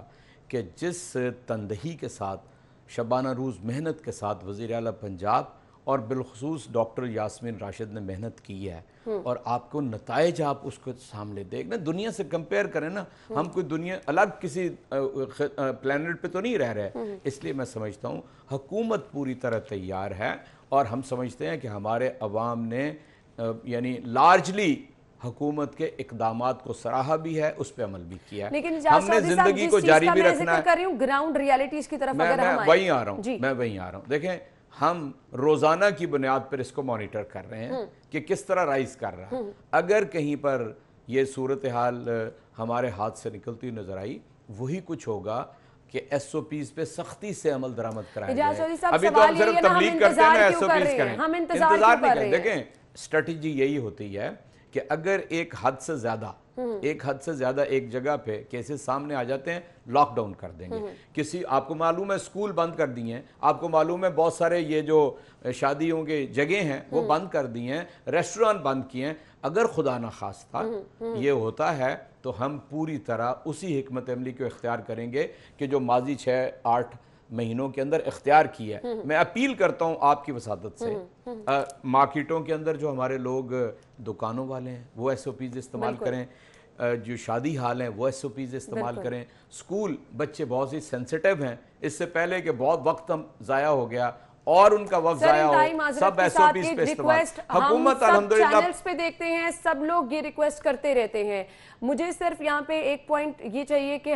कि जिस तंदही के साथ शबाना रोज़ मेहनत के साथ वज़ीर आला पंजाब और बिलखसूस डॉक्टर यास्मीन राशिद ने मेहनत की है और आपको नताइज आप उसको सामने देखना, दुनिया से कंपेयर करें ना, हम कोई दुनिया अलग किसी प्लेनेट पे तो नहीं रह रहे। इसलिए मैं समझता हूँ हुकूमत पूरी तरह तैयार है और हम समझते हैं कि हमारे अवाम ने यानी लार्जली हुकूमत के इकदामात को सराहा भी है, उस पर अमल भी किया है। लेकिन हमने जिंदगी को जारी भी रखना है। ग्राउंड रियलिटीज की तरफ अगर हम वहीं आ रहा हूँ, मैं वहीं आ रहा हूँ। देखें हम रोजाना की बुनियाद पर इसको मॉनिटर कर रहे हैं कि किस तरह राइज कर रहा है। अगर कहीं पर ये सूरत हाल हमारे हाथ से निकलती हुई नजर आई, वही कुछ होगा कि SOPs पे सख्ती से अमल दरामद कराया जाए। अभी तो हम सिर्फ तबलीग करते हैं, SOPs करें, हम इंतजार नहीं करें। देखें स्ट्रेटजी यही होती है कि अगर एक हद से ज्यादा एक जगह पे केसेस सामने आ जाते हैं, लॉकडाउन कर देंगे। किसी, आपको मालूम है स्कूल बंद कर दिए हैं, आपको मालूम है बहुत सारे ये जो शादियों के जगह हैं वो बंद कर दिए हैं, रेस्टोरेंट बंद किए हैं। अगर खुदा न खास्ता ये होता है तो हम पूरी तरह उसी हिकमत अमली को इख्तियार करेंगे कि जो माजी 6-8 महीनों के अंदर इख्तियार की है। मैं अपील करता हूँ आपकी वसादत से, मार्केटों के अंदर जो हमारे लोग दुकानों वाले हैं वो SOPs इस्तेमाल करें, जो शादी हाल हैं वो SOPs इस्तेमाल करें। स्कूल बच्चे बहुत ही सेंसिटिव हैं, इससे पहले कि बहुत वक्त हम ज़ाया हो गया और उनका वक्त ज़ाया हो, सब SOPs पे इस्तेमाल। हुकूमत अल्हम्दुलिल्लाह चैनल्स पे देखते हैं, सब लोग ये रिक्वेस्ट करते रहते हैं। मुझे सिर्फ यहाँ पे एक पॉइंट ये चाहिए कि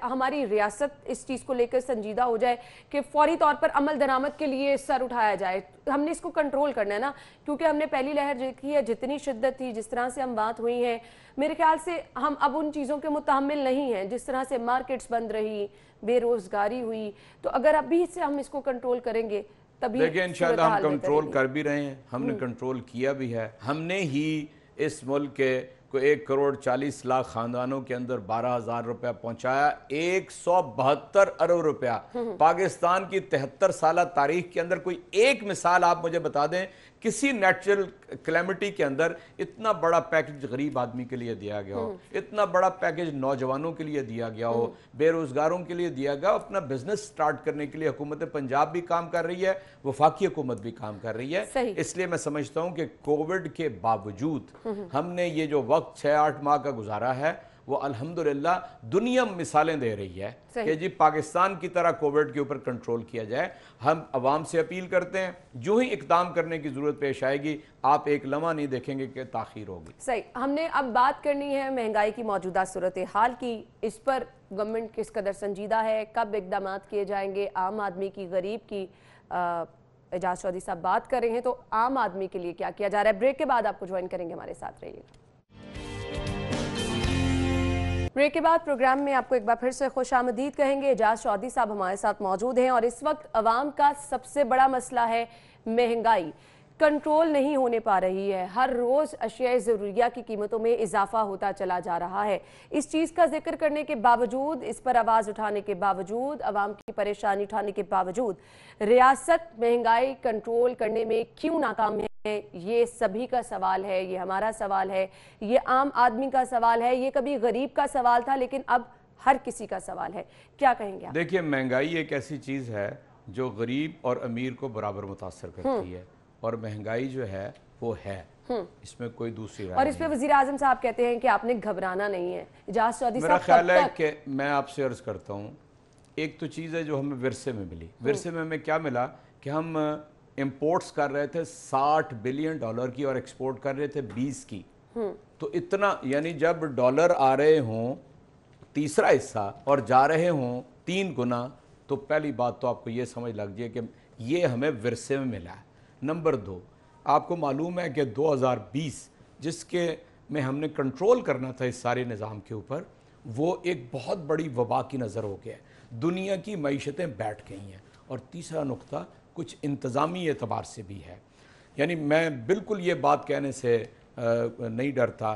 हमारी रियासत इस चीज़ को लेकर संजीदा हो जाए कि फौरी तौर पर अमल दरामद के लिए सर उठाया जाए। हमने इसको कंट्रोल करना है ना, क्योंकि हमने पहली लहर देखी है, जितनी शिद्दत थी, जिस तरह से हम बात हुई हैं, मेरे ख्याल से हम अब उन चीज़ों के मुतहम्मिल नहीं हैं। जिस तरह से मार्केट्स बंद रही, बेरोजगारी हुई, तो अगर अभी से हम इसको कंट्रोल करेंगे तभी देखिए इंशाअल्लाह हम कंट्रोल कर भी रहे हैं, हमने कंट्रोल किया भी है। हमने ही इस मुल्क के को 1,40,00,000 खानदानों के अंदर 12,000 रुपया पहुंचाया, 172 अरब रुपया। पाकिस्तान की 73 साल तारीख के अंदर कोई एक मिसाल आप मुझे बता दें किसी नेचुरल कैलेमिटी के अंदर इतना बड़ा पैकेज गरीब आदमी के लिए दिया गया हो, इतना बड़ा पैकेज नौजवानों के लिए दिया गया हो, बेरोजगारों के लिए दिया गया। अपना बिजनेस स्टार्ट करने के लिए हुकूमत पंजाब भी काम कर रही है, वफाकी हुकूमत भी काम कर रही है। इसलिए मैं समझता हूं कि कोविड के बावजूद हमने ये जो वक्त 6-8 माह का गुजारा है वो अल्हम्दुलिल्लाह दुनिया मिसालें दे रही है कि जी पाकिस्तान की तरह कोविड के ऊपर कंट्रोल किया जाए। हम अवाम से अपील करते हैं, जो ही इकदाम करने की जरूरत पेश आएगी आप एक लम्हा नहीं देखेंगे कि ताखीर होगी। सही, हमने अब बात करनी है महंगाई की मौजूदा सूरत हाल की। इस पर गवर्नमेंट किस कदर संजीदा है, कब इकदाम किए जाएंगे, आम आदमी की, गरीब की। एजाज चौधरी साहब बात कर रहे हैं तो आम आदमी के लिए क्या किया जा रहा है। ब्रेक के बाद आपको ज्वाइन करेंगे, हमारे साथ रहिएगा। ब्रेक के बाद प्रोग्राम में आपको एक बार फिर से खुश आमदीद कहेंगे। एजाज चौधरी साहब हमारे साथ मौजूद हैं और इस वक्त अवाम का सबसे बड़ा मसला है महंगाई। कंट्रोल नहीं होने पा रही है, हर रोज़ अशिया ज़रूरिया की कीमतों में इजाफा होता चला जा रहा है। इस चीज़ का जिक्र करने के बावजूद, इस पर आवाज़ उठाने के बावजूद, अवाम की परेशानी उठाने के बावजूद रियासत महंगाई कंट्रोल करने में क्यों नाकाम है, ये सभी का सवाल है, ये हमारा सवाल है, ये आम आदमी का सवाल है, ये कभी गरीब का सवाल था लेकिन अब हर किसी का सवाल है। क्या कहेंगे आप? देखिए महंगाई एक ऐसी चीज़ है जो गरीब और अमीर को बराबर मुतासर करती है और महंगाई जो है वो है। इसमें कोई दूसरी राय और इस पे वजीर आजम साहब कहते हैं कि आपने घबराना नहीं है। इजाज चौधरी मेरा साहब ख्याल है कि मैं आपसे अर्ज करता हूँ, एक तो चीज़ है जो हमें विरसे में मिली। विरसे में हमें क्या मिला कि हम इंपोर्ट्स कर रहे थे $60 बिलियन की और एक्सपोर्ट कर रहे थे 20 की। तो इतना, यानी जब डॉलर आ रहे हों तीसरा हिस्सा और जा रहे हों 3 गुना, तो पहली बात तो आपको ये समझ लग जाए कि ये हमें विरसे में मिला है। नंबर 2, आपको मालूम है कि 2020 जिसके में हमने कंट्रोल करना था इस सारे निज़ाम के ऊपर, वो एक बहुत बड़ी वबा की नज़र हो गया है। दुनिया की मईशतें बैठ गई हैं। और तीसरा नुक्ता कुछ इंतज़ामी एतबार से भी है। यानी मैं बिल्कुल ये बात कहने से नहीं डरता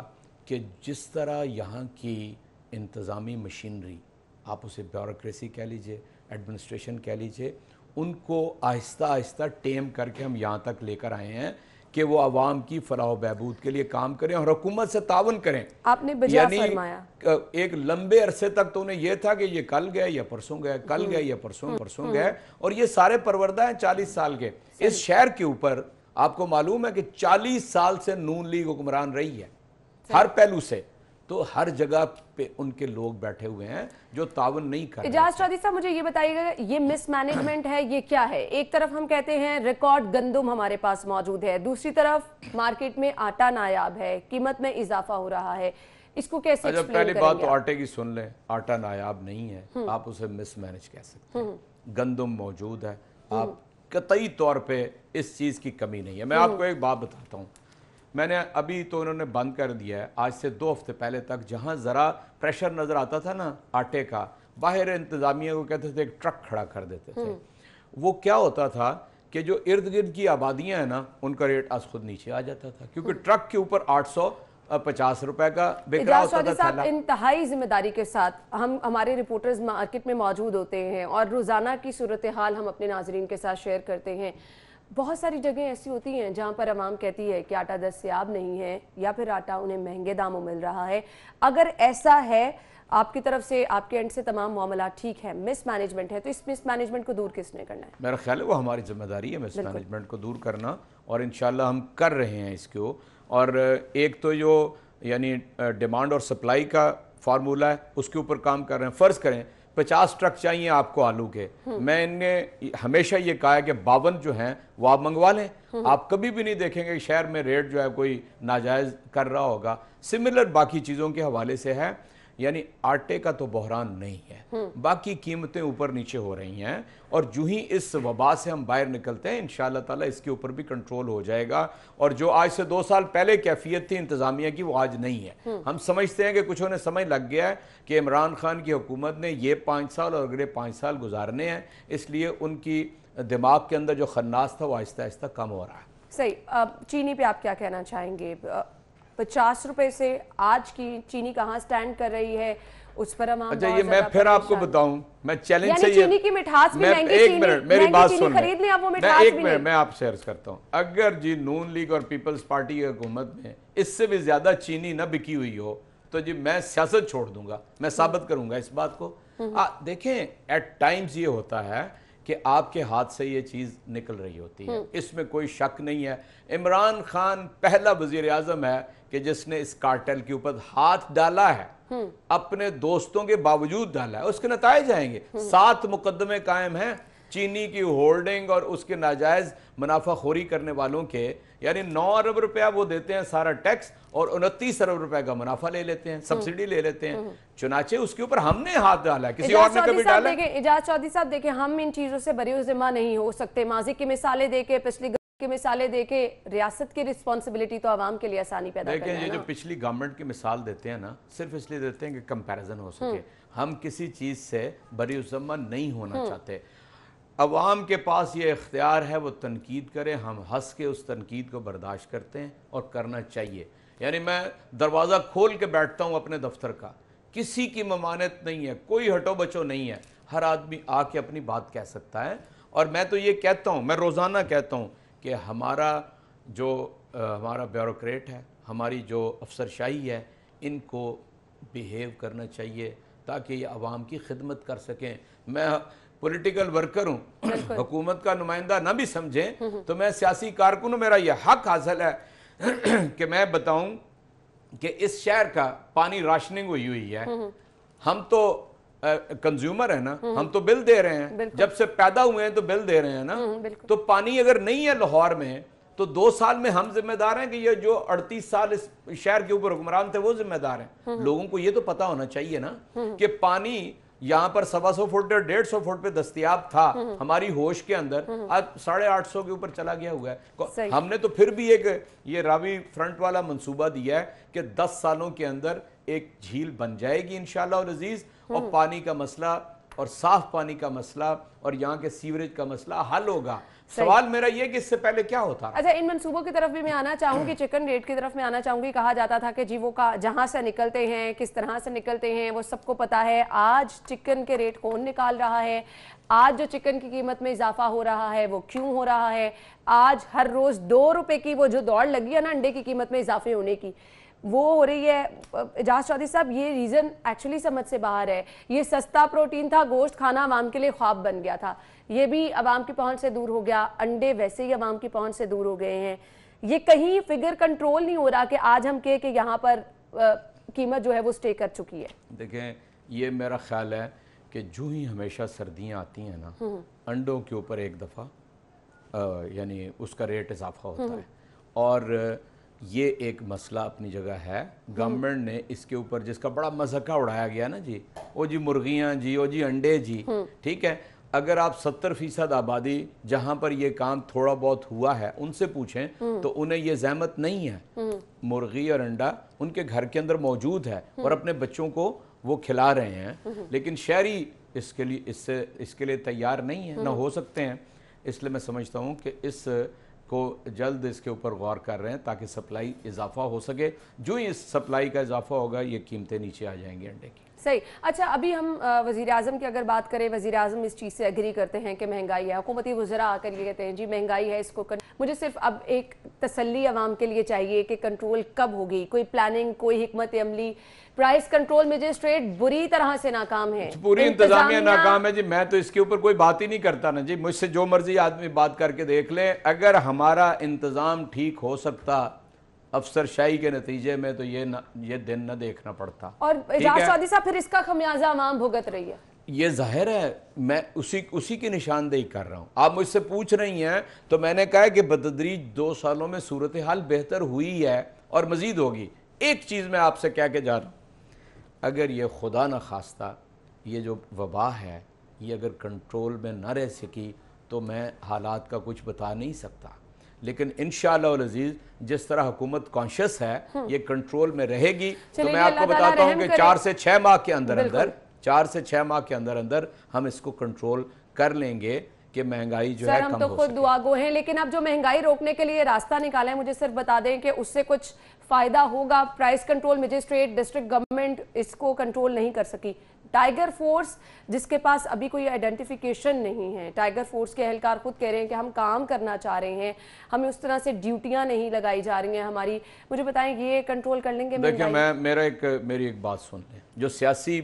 कि जिस तरह यहाँ की इंतज़ामी मशीनरी, आप उसे ब्यूरोक्रेसी कह लीजिए, एडमिनिस्ट्रेशन कह लीजिए, उनको आहिस्ता आहिस्ता टेम करके हम यहाँ तक लेकर आए हैं कि वो आवाम की फलाह बहबूद के लिए काम करें और हुकूमत से तावन करें। आपने बजा फरमाया। एक लंबे अरसे तक तो उन्हें यह था कि ये कल गए या परसों गए, कल गए या परसों गए, और ये सारे परवरदा हैं 40 साल के। इस शहर के ऊपर आपको मालूम है कि 40 साल से नून लीग हुक्मरान रही है हर पहलू से। तो हर जगह पे उनके लोग बैठे हुए हैं जो तावन नहीं कर रहे। इजाज चौधरी साहब, मुझे ये बताइएगा, ये मिसमैनेजमेंट है, ये क्या है? एक तरफ हम कहते हैं रिकॉर्ड गंदम हमारे पास मौजूद है, दूसरी तरफ मार्केट में आटा नायाब है, कीमत में इजाफा हो रहा है, इसको कैसे एक्सप्लेन पहली करेंगे? बात तो आटे की सुन लें, आटा नायाब नहीं है, आप उसे मिसमैनेज कह सकते हैं। गंदम मौजूद है, आप कतई तौर पे इस चीज की कमी नहीं है। मैं आपको एक बात बताता हूँ, मैंने अभी तो उन्होंने बंद कर दिया है, आज से 2 हफ्ते पहले तक जहाँ ज़रा प्रेशर नज़र आता था ना आटे का, बाहर इंतज़ामिया को कहते थे एक ट्रक खड़ा कर देते थे। वो क्या होता था कि जो इर्द गिर्द की आबादियाँ हैं ना, उनका रेट आज खुद नीचे आ जाता था, क्योंकि ट्रक के ऊपर 850 रुपए का बिक रहा होता था। इंतहाई जिम्मेदारी के साथ हम हमारे रिपोर्टर्स मार्केट में मौजूद होते हैं और रोज़ाना की सूरत हाल हम अपने नाजरीन के साथ शेयर करते हैं। बहुत सारी जगह ऐसी होती हैं जहां पर आवाम कहती है कि आटा दस्तयाब नहीं है या फिर आटा उन्हें महंगे दामों मिल रहा है। अगर ऐसा है, आपकी तरफ से, आपके एंड से तमाम मामला ठीक है, मिसमैनेजमेंट है, तो इस मिसमैनेजमेंट को दूर किसने करना है? मेरा ख्याल है वो हमारी जिम्मेदारी है मिसमैनेजमेंट को दूर करना, और इंशाल्लाह हम कर रहे हैं इसको। और एक तो जो यानी डिमांड और सप्लाई का फार्मूला है, उसके ऊपर काम कर रहे हैं। फ़र्ज़ करें 50 ट्रक चाहिए आपको आलू के, मैंने हमेशा ये कहा है कि 52 जो हैं वो आप मंगवा लें। आप कभी भी नहीं देखेंगे कि शहर में रेट जो है कोई नाजायज़ कर रहा होगा। सिमिलर बाकी चीज़ों के हवाले से है, यानी आटे का तो बहरान नहीं है, बाकी कीमतें ऊपर नीचे हो रही हैं, और जो ही इस वबा से हम बाहर निकलते हैं इंशाअल्लाह ताला इसके ऊपर भी कंट्रोल हो जाएगा। और जो आज से 2 साल पहले कैफियत थी इंतज़ामिया की, वो आज नहीं है। हम समझते हैं कि कुछ उन्हें समझ लग गया है कि इमरान खान की हुकूमत ने ये 5 साल और अगले 5 साल गुजारने हैं, इसलिए उनकी दिमाग के अंदर जो खन्नास था वो आहिस्ता आहिस्ता कम हो रहा है। सही। अब चीनी पे आप क्या कहना चाहेंगे? 50 रुपए से आज की चीनी कहाँ स्टैंड कर रही है, उस पर हम अच्छा ये मैं फिर आपको बताऊं, मैं चैलेंज से चीनी की मिठास भी महंगी, एक मिनट मेरी बात सुन, खरीद लें आप, वो मिठास भी नहीं। मैं आपसे अर्ज करता हूं, अगर जी नून लीग और पीपल्स पार्टी की हुकूमत में इससे भी ज्यादा चीनी न बिकी हुई हो, तो जी मैं सियासत छोड़ दूंगा, मैं साबित करूंगा इस बात को। देखें, एट टाइम्स ये होता है कि आपके हाथ से ये चीज निकल रही होती है, इसमें कोई शक नहीं है। इमरान खान पहला वजीर आजम है कि जिसने इस कार्टेल के ऊपर हाथ डाला है, अपने दोस्तों के बावजूद डाला है। उसके नतायज आएंगे, 7 मुकदमे कायम हैं चीनी की होल्डिंग और उसके नाजायज मुनाफाखोरी करने वालों के, यानी 9 अरब रुपया वो देते हैं सारा टैक्स और 29 अरब रुपए का मुनाफा ले लेते हैं, सब्सिडी ले लेते हैं। चुनाचे उसके ऊपर हमने हाथ डाला है, किसी और ने कभी डाला? इजाज चौधरी साहब देखिए, हम इन चीजों से बरी जिम्मा नहीं हो सकते। माजी की मिसालें देके, पिछली की मिसालें देके, रियासत की रिस्पॉन्सिबिलिटी तो आवाम के लिए आसानी पैदा करना है। देखिए, ये जो पिछली गवर्नमेंट की मिसाल देते हैं ना, सिर्फ इसलिए देते हैं कि कंपैरिजन हो सके। हम किसी चीज से बरी जिम्मा नहीं होना चाहते। अवाम के पास ये इख्तियार है, वो तनकीद करे, हम हंस के उस तनकीद को बर्दाश्त करते हैं और करना चाहिए। यानी मैं दरवाज़ा खोल के बैठता हूँ अपने दफ्तर का, किसी की ममानत नहीं है, कोई हटो बचो नहीं है, हर आदमी आके अपनी बात कह सकता है। और मैं तो ये कहता हूँ, मैं रोज़ाना कहता हूँ कि हमारा ब्यूरोक्रेट है, हमारी जो अफसरशाही है, इनको बिहेव करना चाहिए ताकि ये आवाम की खिदमत कर सकें। मैं पॉलिटिकल वर्कर हूँ, हुकूमत का नुमाइंदा ना भी समझें तो मैं सियासी कारकुन हूँ, मेरा यह हक हासिल है कि मैं बताऊं कि इस शहर का पानी राशनिंग हुई है, हम तो कंज्यूमर है ना, हम तो बिल दे रहे हैं, जब से पैदा हुए हैं तो बिल दे रहे हैं ना। तो पानी अगर नहीं है लाहौर में तो 2 साल में हम जिम्मेदार हैं कि ये जो 38 साल इस शहर के ऊपर हुक्मरान थे वो जिम्मेदार हैं। लोगों को ये तो पता होना चाहिए ना कि पानी यहाँ पर 125 फुट और 150 फुट पे दस्तयाब था हमारी होश के अंदर, आज 850 के ऊपर चला गया हुआ है। हमने तो फिर भी एक ये रावी फ्रंट वाला मंसूबा दिया है कि 10 सालों के अंदर एक झील बन जाएगी इंशाअल्लाह अज़ीज, और पानी का मसला और साफ पानी का मसला और यहाँ के सीवरेज का मसला हल होगा। सवाल मेरा ये कि इससे पहले क्या होता। अच्छा, इन मंसूबों की तरफ भी मैं आना चाहूंगी, चिकन रेट की तरफ मैं आना चाहूंगी। कहा जाता था कि जी वो जहां से निकलते हैं, किस तरह से निकलते हैं, वो सबको पता है। आज चिकन के रेट कौन निकाल रहा है, आज जो चिकन की कीमत में इजाफा हो रहा है वो क्यों हो रहा है, आज हर रोज 2 रुपए की वो जो दौड़ लगी है ना अंडे की कीमत में इजाफे होने की, वो हो रही है। एजाज चौधरी साहब, ये रीज़न एक्चुअली समझ से बाहर है। ये सस्ता प्रोटीन था, गोश्त खाना आवाम के लिए ख्वाब बन गया था, ये भी आवाम की पहुंच से दूर हो गया। अंडे वैसे ही आवाम की पहुंच से दूर हो गए हैं। ये कहीं फिगर कंट्रोल नहीं हो रहा कि आज हम कहें कि यहाँ पर कीमत जो है वो स्टे कर चुकी है। देखें, ये मेरा ख्याल है कि जो ही हमेशा सर्दियाँ आती हैं ना, अंडों के ऊपर एक दफ़ा यानी उसका रेट इजाफा होता है, और ये एक मसला अपनी जगह है। गवर्नमेंट ने इसके ऊपर जिसका बड़ा मज़ाका उड़ाया गया ना जी, ओ जी मुर्गियाँ जी, ओ जी अंडे जी, ठीक है। अगर आप 70% आबादी जहाँ पर ये काम थोड़ा बहुत हुआ है उनसे पूछें तो उन्हें ये ज़हमत नहीं है। मुर्गी और अंडा उनके घर के अंदर मौजूद है और अपने बच्चों को वो खिला रहे हैं, लेकिन शहरी इसके लिए तैयार नहीं है, ना हो सकते हैं। इसलिए मैं समझता हूँ कि इस को जल्द इसके ऊपर गौर कर रहे हैं ताकि सप्लाई इजाफा हो सके। जो ही इस सप्लाई का इजाफा होगा ये कीमतें नीचे आ जाएंगी अंडे की। सही। अच्छा, अभी हम वज़ीर आज़म की अगर बात करें, वज़ीर आज़म इस चीज़ से एग्री करते हैं कि महंगाई है, हुकूमती वज़रा आकर ये कहते हैं जी महंगाई है, इसको मुझे सिर्फ अब एक तसल्ली आवाम के लिए चाहिए कि कंट्रोल कब होगी, कोई प्लानिंग, कोई हिकमत अमली। प्राइस कंट्रोल मजिस्ट्रेट बुरी तरह से नाकाम है, पूरी इंतजामिया नाकाम है जी। मैं तो इसके ऊपर कोई बात ही नहीं करता ना जी, मुझसे जो मर्जी आदमी बात करके देख ले। अगर हमारा इंतजाम ठीक हो सकता अफसरशाही के नतीजे में तो ये दिन न देखना पड़ता। और एजाज चौधरी साहब, फिर इसका खमियाजा आवाम भुगत रही है। ये जाहिर है, मैं उसी की निशानदेही कर रहा हूँ। आप मुझसे पूछ रही हैं तो मैंने कहा कि बतदरीज 2 सालों में सूरत हाल बेहतर हुई है और मजीद होगी। एक चीज़ मैं आपसे कह के जा रहा हूँ, अगर ये खुदा न खास्ता ये जो वबा है ये अगर कंट्रोल में न रह सकी तो मैं हालात का कुछ बता नहीं सकता, लेकिन इंशाअल्लाह अज़ीज़ जिस तरह हुकूमत कॉन्शियस है ये कंट्रोल में रहेगी। तो मैं आपको बताता हूँ कि 4 से 6 माह के अंदर 4 से 6 माह के अंदर हम इसको कंट्रोल कर लेंगे कि महंगाई जो है हम कम तो हो खुद सके। दुआगो हैं, लेकिन अब जो महंगाई रोकने के लिए रास्ता निकाला है, मुझे सिर्फ बता दें कि उससे कुछ फायदा होगा। Price control magistrate, district government इसको कंट्रोल नहीं कर सकी। टाइगर फोर्स जिसके पास अभी कोई आइडेंटिफिकेशन नहीं है, टाइगर फोर्स के एहलकार खुद कह रहे हैं कि हम काम करना चाह रहे हैं, हमें उस तरह से ड्यूटियां नहीं लगाई जा रही हैं हमारी। मुझे बताएं ये कंट्रोल कर लेंगे? देखिए, मेरी एक बात सुन लें, जो सियासी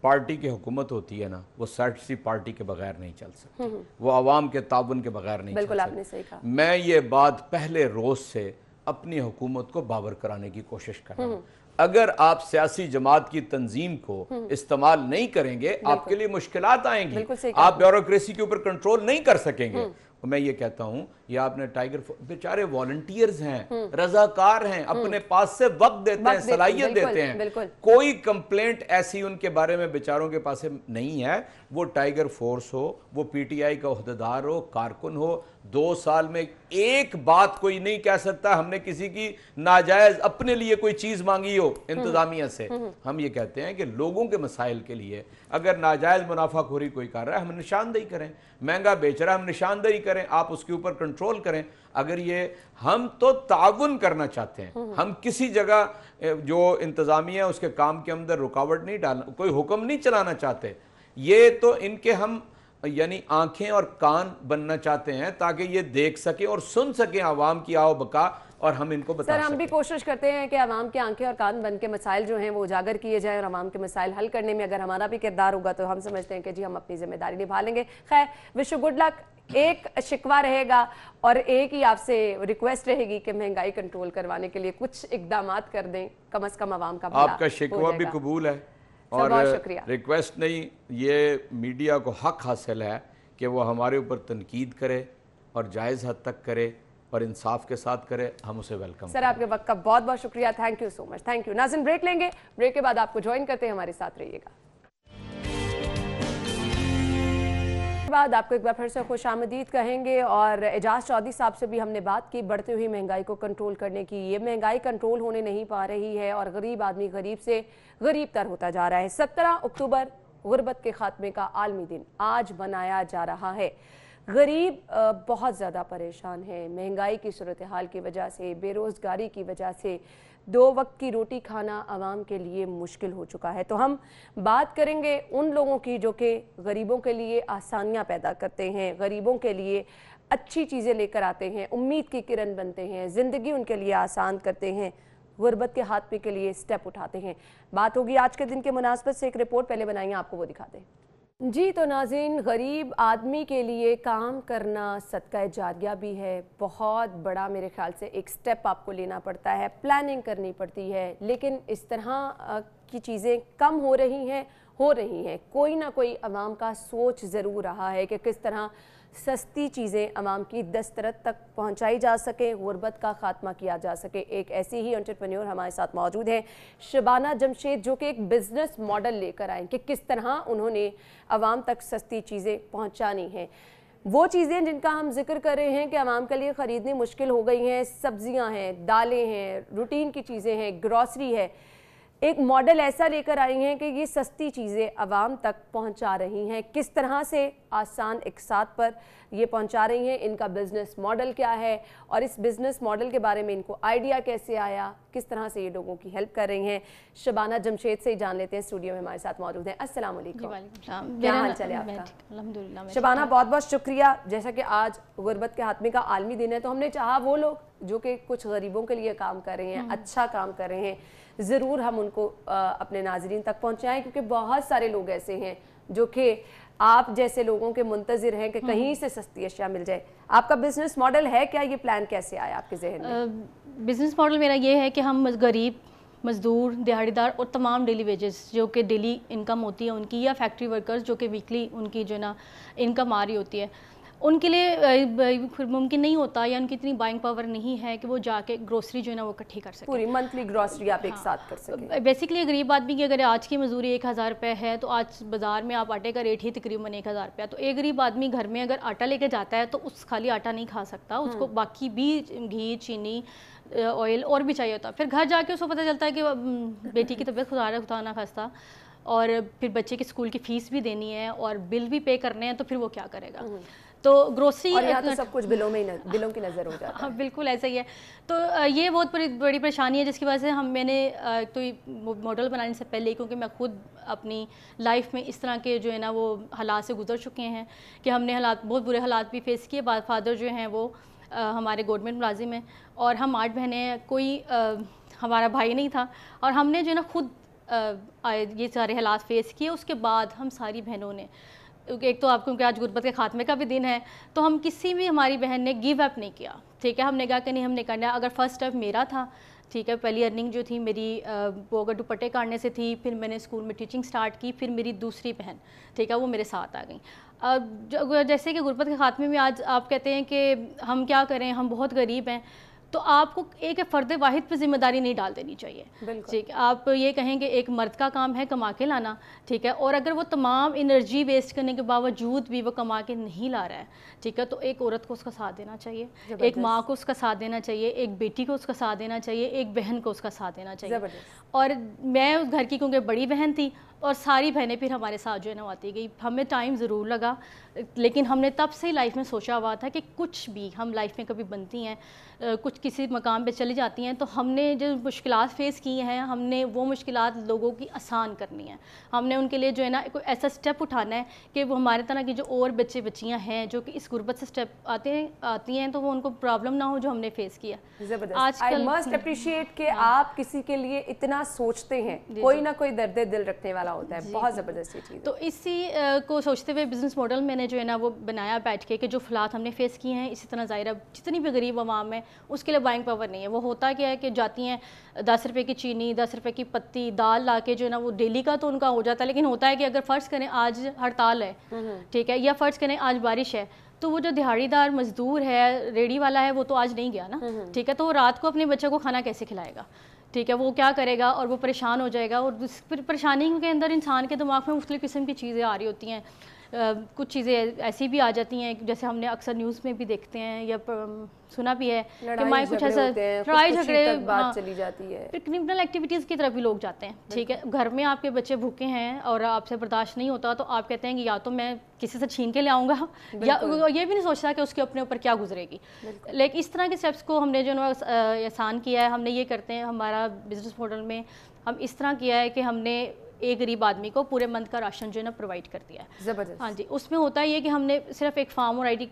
पार्टी की हुकूमत होती है ना, वो सियासी पार्टी के बगैर नहीं चल सकती, वो आवाम के ताउन के बगैर नहीं चल सकती। बिल्कुल आपने सही कहा। मैं ये बात पहले रोज से अपनी हुकूमत को बावर कराने की कोशिश कर रहा हूँ। अगर आप सियासी जमात की तंजीम को इस्तेमाल नहीं करेंगे आपके लिए मुश्किलात आएंगी, आप ब्यूरोक्रेसी के ऊपर कंट्रोल नहीं कर सकेंगे। मैं ये कहता हूँ, ये आपने टाइगर बेचारे वॉलंटियर्स हैं, रजाकार हैं, अपने पास से वक्त देते हैं, सलाहियत देते हैं, कोई कंप्लेंट ऐसी उनके बारे में बेचारों के पास नहीं है। वो टाइगर फोर्स हो, वो पीटीआई का ओहदेदार हो, कारकुन हो, 2 साल में एक बात कोई नहीं कह सकता हमने किसी की नाजायज अपने लिए कोई चीज मांगी हो इंतजामिया से। हम ये कहते हैं कि लोगों के मसाइल के लिए अगर नाजायज मुनाफाखोरी कोई कर रहा है हम निशानदेही करें, महंगा बेच रहा है हम निशानदेही करें, आप उसके ऊपर कंट्रोल करें। अगर ये हम तो ताउन करना चाहते हैं, हम किसी जगह जो इंतजामिया उसके काम के अंदर रुकावट नहीं डालना, कोई हुक्म नहीं चलाना चाहते। ये तो इनके हम यानी आंखें और कान बनना चाहते हैं ताकि ये देख सके और सुन सके आवाम की आओ बका, और हम इनको बता सर हम भी कोशिश करते हैं कि आवाम के आंखें और कान बन के मसाइल जो हैं वो उजागर किए जाए, और आवाम के मसाइल हल करने में अगर हमारा भी किरदार होगा तो हम समझते हैं कि जी हम अपनी जिम्मेदारी निभा लेंगे। खैर, विश यू गुड लक। एक शिकवा रहेगा और एक ही आपसे रिक्वेस्ट रहेगी कि महंगाई कंट्रोल करवाने के लिए कुछ इकदामात कर दें, कम से कम आवाम का भला आपका शिकवा भी कबूल है और रिक्वेस्ट नहीं, ये मीडिया को हक हासिल है कि वो हमारे ऊपर तनकीद करे और जायज़ हद तक करे और इंसाफ के साथ करे, हम उसे वेलकम। सर आपके वक्त का बहुत बहुत शुक्रिया, thank you so much, thank you. नाज़रीन ब्रेक लेंगे, ब्रेक के बाद आपको ज्वाइन करते हैं, हमारे साथ रहिएगा। बाद आपको एक बार फिर से खुश आमदीद कहेंगे और एजाज चौधरी साहब से भी हमने बात की बढ़ती हुई महंगाई को कंट्रोल करने की। ये महंगाई कंट्रोल होने नहीं पा रही है और गरीब आदमी गरीब से गरीब तर होता जा रहा है। 17 अक्टूबर गुर्बत के खात्मे का आलमी दिन आज मनाया जा रहा है। गरीब बहुत ज़्यादा परेशान है, महंगाई की सूरत हाल की वजह से, बेरोज़गारी की वजह से 2 वक्त की रोटी खाना आवाम के लिए मुश्किल हो चुका है। तो हम बात करेंगे उन लोगों की जो कि गरीबों के लिए आसानियां पैदा करते हैं, गरीबों के लिए अच्छी चीज़ें लेकर आते हैं, उम्मीद की किरण बनते हैं, ज़िंदगी उनके लिए आसान करते हैं, गुर्बत के हाथ पे के लिए स्टेप उठाते हैं। बात होगी आज के दिन के मुनासबत से, एक रिपोर्ट पहले बनाई है, आपको वो दिखाते हैं जी। तो नाज़रीन, गरीब आदमी के लिए काम करना सदका जारिया भी है, बहुत बड़ा मेरे ख्याल से एक स्टेप आपको लेना पड़ता है, प्लानिंग करनी पड़ती है, लेकिन इस तरह की चीज़ें कम हो रही हैं। कोई ना कोई अवाम का सोच ज़रूर रहा है कि किस तरह सस्ती चीज़ें अवाम की दस्तरस तक पहुंचाई जा सके, गुर्बत का खात्मा किया जा सके। एक ऐसी ही एंटरप्रेन्योर हमारे साथ मौजूद हैं, शबाना जमशेद, जो कि एक बिज़नेस मॉडल लेकर आए कि किस तरह उन्होंने अवाम तक सस्ती चीज़ें पहुंचानी हैं। वो चीज़ें जिनका हम जिक्र कर रहे हैं कि अवाम के लिए ख़रीदनी मुश्किल हो गई हैं, सब्जियां हैं, दालें हैं, रूटीन की चीज़ें हैं, ग्रॉसरी है। एक मॉडल ऐसा लेकर आई हैं कि ये सस्ती चीज़ें आवाम तक पहुंचा रही हैं, किस तरह से आसान इकसात पर ये पहुंचा रही हैं, इनका बिज़नेस मॉडल क्या है और इस बिज़नेस मॉडल के बारे में इनको आइडिया कैसे आया, किस तरह से ये लोगों की हेल्प कर रही हैं। शबाना जमशेद से ही जान लेते हैं, स्टूडियो में हमारे साथ मौजूद हैं। अस्सलाम वालेकुम, क्या हाल चाल है आपका? अल्हम्दुलिल्लाह। शबाना, बहुत बहुत शुक्रिया। जैसा कि आज गुर्बत के खात्मे का आलमी दिन है, तो हमने चाहा वो लोग जो कि कुछ गरीबों के लिए काम कर रहे हैं, अच्छा काम कर रहे हैं, ज़रूर हम उनको अपने नाज़रीन तक पहुँचाएँ, क्योंकि बहुत सारे लोग ऐसे हैं जो कि आप जैसे लोगों के मुंतज़िर हैं कि कहीं से सस्ती अशिया मिल जाए। आपका बिज़नेस मॉडल है क्या? ये प्लान कैसे आया आपके जहन में? बिज़नेस मॉडल मेरा ये है कि हम गरीब, मज़दूर, दिहाड़ीदार और तमाम डेली वेजेस जो कि डेली इनकम होती है उनकी, या फैक्ट्री वर्कर्स जो कि वीकली उनकी जो ना इनकम आ रही होती है, उनके लिए फिर मुमकिन नहीं होता या उनकी इतनी बाइंग पावर नहीं है कि वो जाके ग्रोसरी जो है ना वो इकट्ठी कर सकें, पूरी मंथली ग्रोसरी आप एक साथ कर सकें। बेसिकली गरीब आदमी की अगर आज की मजदूरी 1000 रुपये है तो आज बाज़ार में आप आटे का रेट ही तकरीबन 1000 रुपया, तो एक गरीब आदमी घर में अगर आटा लेके जाता है तो उस खाली आटा नहीं खा सकता, उसको बाकी भी घी, चीनी, ऑयल और भी चाहिए होता है। फिर घर जाके उसको पता चलता है कि बेटी की तबीयत खुदा ना खास्ता, और फिर बच्चे की स्कूल की फ़ीस भी देनी है और बिल भी पे करने हैं, तो फिर वो क्या करेगा? तो ग्रोसरी और यहाँ तो सब कुछ बिलों की नज़र हो जाता है। हाँ बिल्कुल ऐसा ही है। तो ये बहुत बड़ी परेशानी है, जिसकी वजह से मैंने तो मॉडल बनाने से पहले, क्योंकि मैं खुद अपनी लाइफ में इस तरह के जो है ना वो हालात से गुजर चुके हैं कि हमने बहुत बुरे हालात भी फेस किए। फादर जो हैं वो हमारे गवर्नमेंट मुलाजिम हैं और हम 8 बहनें हैं, कोई हमारा भाई नहीं था, और हमने जो है ना खुद ये सारे हालात फेस किए। उसके बाद हम सारी बहनों ने, एक तो आपको क्योंकि आज गुर्बत के खात्मे का भी दिन है, तो हम किसी भी हमारी बहन ने गिव अप नहीं किया, ठीक है। हमने कहा कि नहीं, हमने करना है। अगर फर्स्ट स्टेप मेरा था, ठीक है, पहली अर्निंग जो थी मेरी वो अगर दुपट्टे काटने से थी, फिर मैंने स्कूल में टीचिंग स्टार्ट की, फिर मेरी दूसरी बहन, ठीक है, वो मेरे साथ आ गई। जैसे कि गुर्बत के खात्मे में आज आप कहते हैं कि हम क्या करें, हम बहुत गरीब हैं, तो आपको एक फ़र्द वाहिद पर जिम्मेदारी नहीं डाल देनी चाहिए, ठीक है। आप ये कहें कि एक मर्द का काम है कमा के लाना, ठीक है, और अगर वो तमाम एनर्जी वेस्ट करने के बावजूद भी वो कमा के नहीं ला रहा है, ठीक है, तो एक औरत को उसका साथ देना चाहिए, एक माँ को उसका साथ देना चाहिए, एक बेटी को उसका साथ देना चाहिए, एक बहन को उसका साथ देना चाहिए। और मैं उस घर की क्योंकि बड़ी बहन थी और सारी बहनें फिर हमारे साथ जो है ना आती गई। हमें टाइम ज़रूर लगा, लेकिन हमने तब से ही लाइफ में सोचा हुआ था कि कुछ भी हम लाइफ में कभी बनती हैं, कुछ किसी मकाम पे चली जाती हैं, तो हमने जो मुश्किलात फ़ेस की हैं, हमने वो मुश्किलात लोगों की आसान करनी है। हमने उनके लिए जो है ना कोई ऐसा स्टेप उठाना है कि वो हमारे तरह की जो और बच्चे बच्चियाँ हैं जो कि इस गुर्बत से आती हैं, तो वो उनको प्रॉब्लम ना हो जो हमने फ़ेस किया। ज़बरदस्त। आई मस्ट अप्रिशिएट कि आप किसी के लिए इतना सोचते हैं, कोई ना कोई दर्द दिल रखने वाला वाला होता है, बहुत ज़बरदस्त ये चीज़। तो इसी को सोचते हुए बिज़नेस मॉडल मैंने जो है ना वो बनाया बैठ के कि जो हालात हमने फेस किए हैं, इसी तरह ज़ाहिर जितनी भी गरीब आवाम है उसके लिए बाइंग पावर नहीं है। वो होता क्या है कि जाती हैं 10 रुपये की चीनी, 10 रुपये की पत्ती, दाल ला के जो है ना वो डेली का तो उनका हो जाता है, लेकिन होता है कि अगर फ़र्ज़ करें आज हड़ताल है, ठीक है, या फ़र्ज़ करें आज बारिश है, तो वो जो दिहाड़ीदार मजदूर है, रेडी वाला है, वो तो आज नहीं गया ना, ठीक है, तो वो रात को अपने बच्चे को खाना कैसे खिलाएगा, ठीक है, वो क्या करेगा और वो परेशान हो जाएगा। और परेशानी के अंदर इंसान के दिमाग में मुख्तलिफ़ किस्म की चीज़ें आ रही होती हैं। कुछ चीज़ें ऐसी भी आ जाती हैं जैसे हमने अक्सर न्यूज़ में भी देखते हैं या सुना भी है कि माए कुछ ऐसा लड़ाई झगड़े बात चली जाती है, फिर क्रिमिनल एक्टिविटीज़ की तरफ भी लोग जाते हैं, ठीक है। घर में आपके बच्चे भूखे हैं और आपसे बर्दाश्त नहीं होता तो आप कहते हैं कि या तो मैं किसी से छीन के ले आऊँगा, या ये भी नहीं सोचता कि उसके अपने ऊपर क्या गुजरेगी। लेकिन इस तरह के स्टेप्स को हमने जो आसान किया है, हमने ये करते हैं हमारा बिजनेस मॉडल में हम इस तरह किया है कि हमने एक गरीब आदमी को पूरे मंथ का राशन जो है ना प्रोवाइड कर दिया है। ज़बरदस्त। हाँ जी, उसमें होता है ये कि हमने सिर्फ एक फार्म और आईडी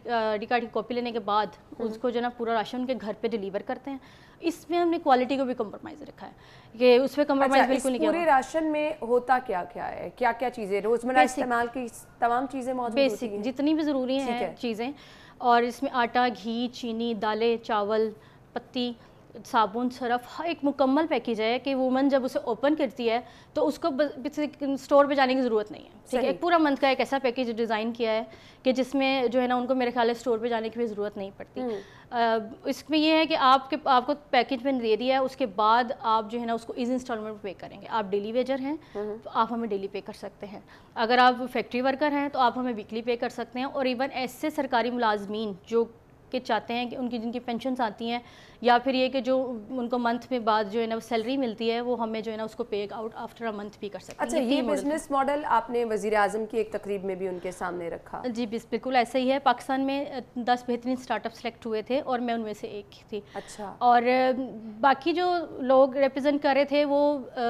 कार्ड की कॉपी लेने के बाद उसको जो है ना पूरा राशन उनके घर पे डिलीवर करते हैं। इसमें हमने क्वालिटी को भी कम्प्रोमाइज़ रखा है कि उसमें कम्प्रोमाइज़ बिल्कुल नहीं किया। पूरे राशन में होता क्या क्या है, क्या क्या चीज़ें रोज़मर्रा इस्तेमाल की तमाम चीज़ें मौजूद होती हैं, बेसिक जितनी भी ज़रूरी हैं चीज़ें, और इसमें आटा, घी, चीनी, दालें, चावल, पत्ती, साबुन, सरफ, एक मुकम्मल पैकेज है कि वूमन जब उसे ओपन करती है तो उसको स्टोर पे जाने की ज़रूरत नहीं है, ठीक है। एक पूरा मंथ का एक ऐसा पैकेज डिज़ाइन किया है कि जिसमें जो है ना उनको मेरे ख्याल है स्टोर पे जाने की भी ज़रूरत नहीं पड़ती। इसमें ये है कि आपको पैकेज में दे दिया है, उसके बाद आप जो है ना उसको इस इंस्टॉलमेंट पे पे करेंगे। आप डेली वेजर हैं तो आप हमें डेली पे कर सकते हैं, अगर आप फैक्ट्री वर्कर हैं तो आप हमें वीकली पे कर सकते हैं, और इवन ऐसे सरकारी मुलाजमीन जो कि चाहते हैं कि उनकी जिनकी पेंशन्स आती हैं या फिर ये कि जो उनको मंथ में बाद जो है ना सैलरी मिलती है वो हमें जो है ना उसको पे आउट आफ्टर अ मंथ भी कर सकते हैं। अच्छा, ये बिजनेस मॉडल आपने वज़ीर आज़म की एक तकरीब में भी उनके सामने रखा? जी बिल्कुल ऐसा ही है। पाकिस्तान में 10 बेहतरीन स्टार्टअप सेलेक्ट हुए थे और मैं उनमें से एक थी। अच्छा। और बाकी जो लोग रिप्रेजेंट कर रहे थे वो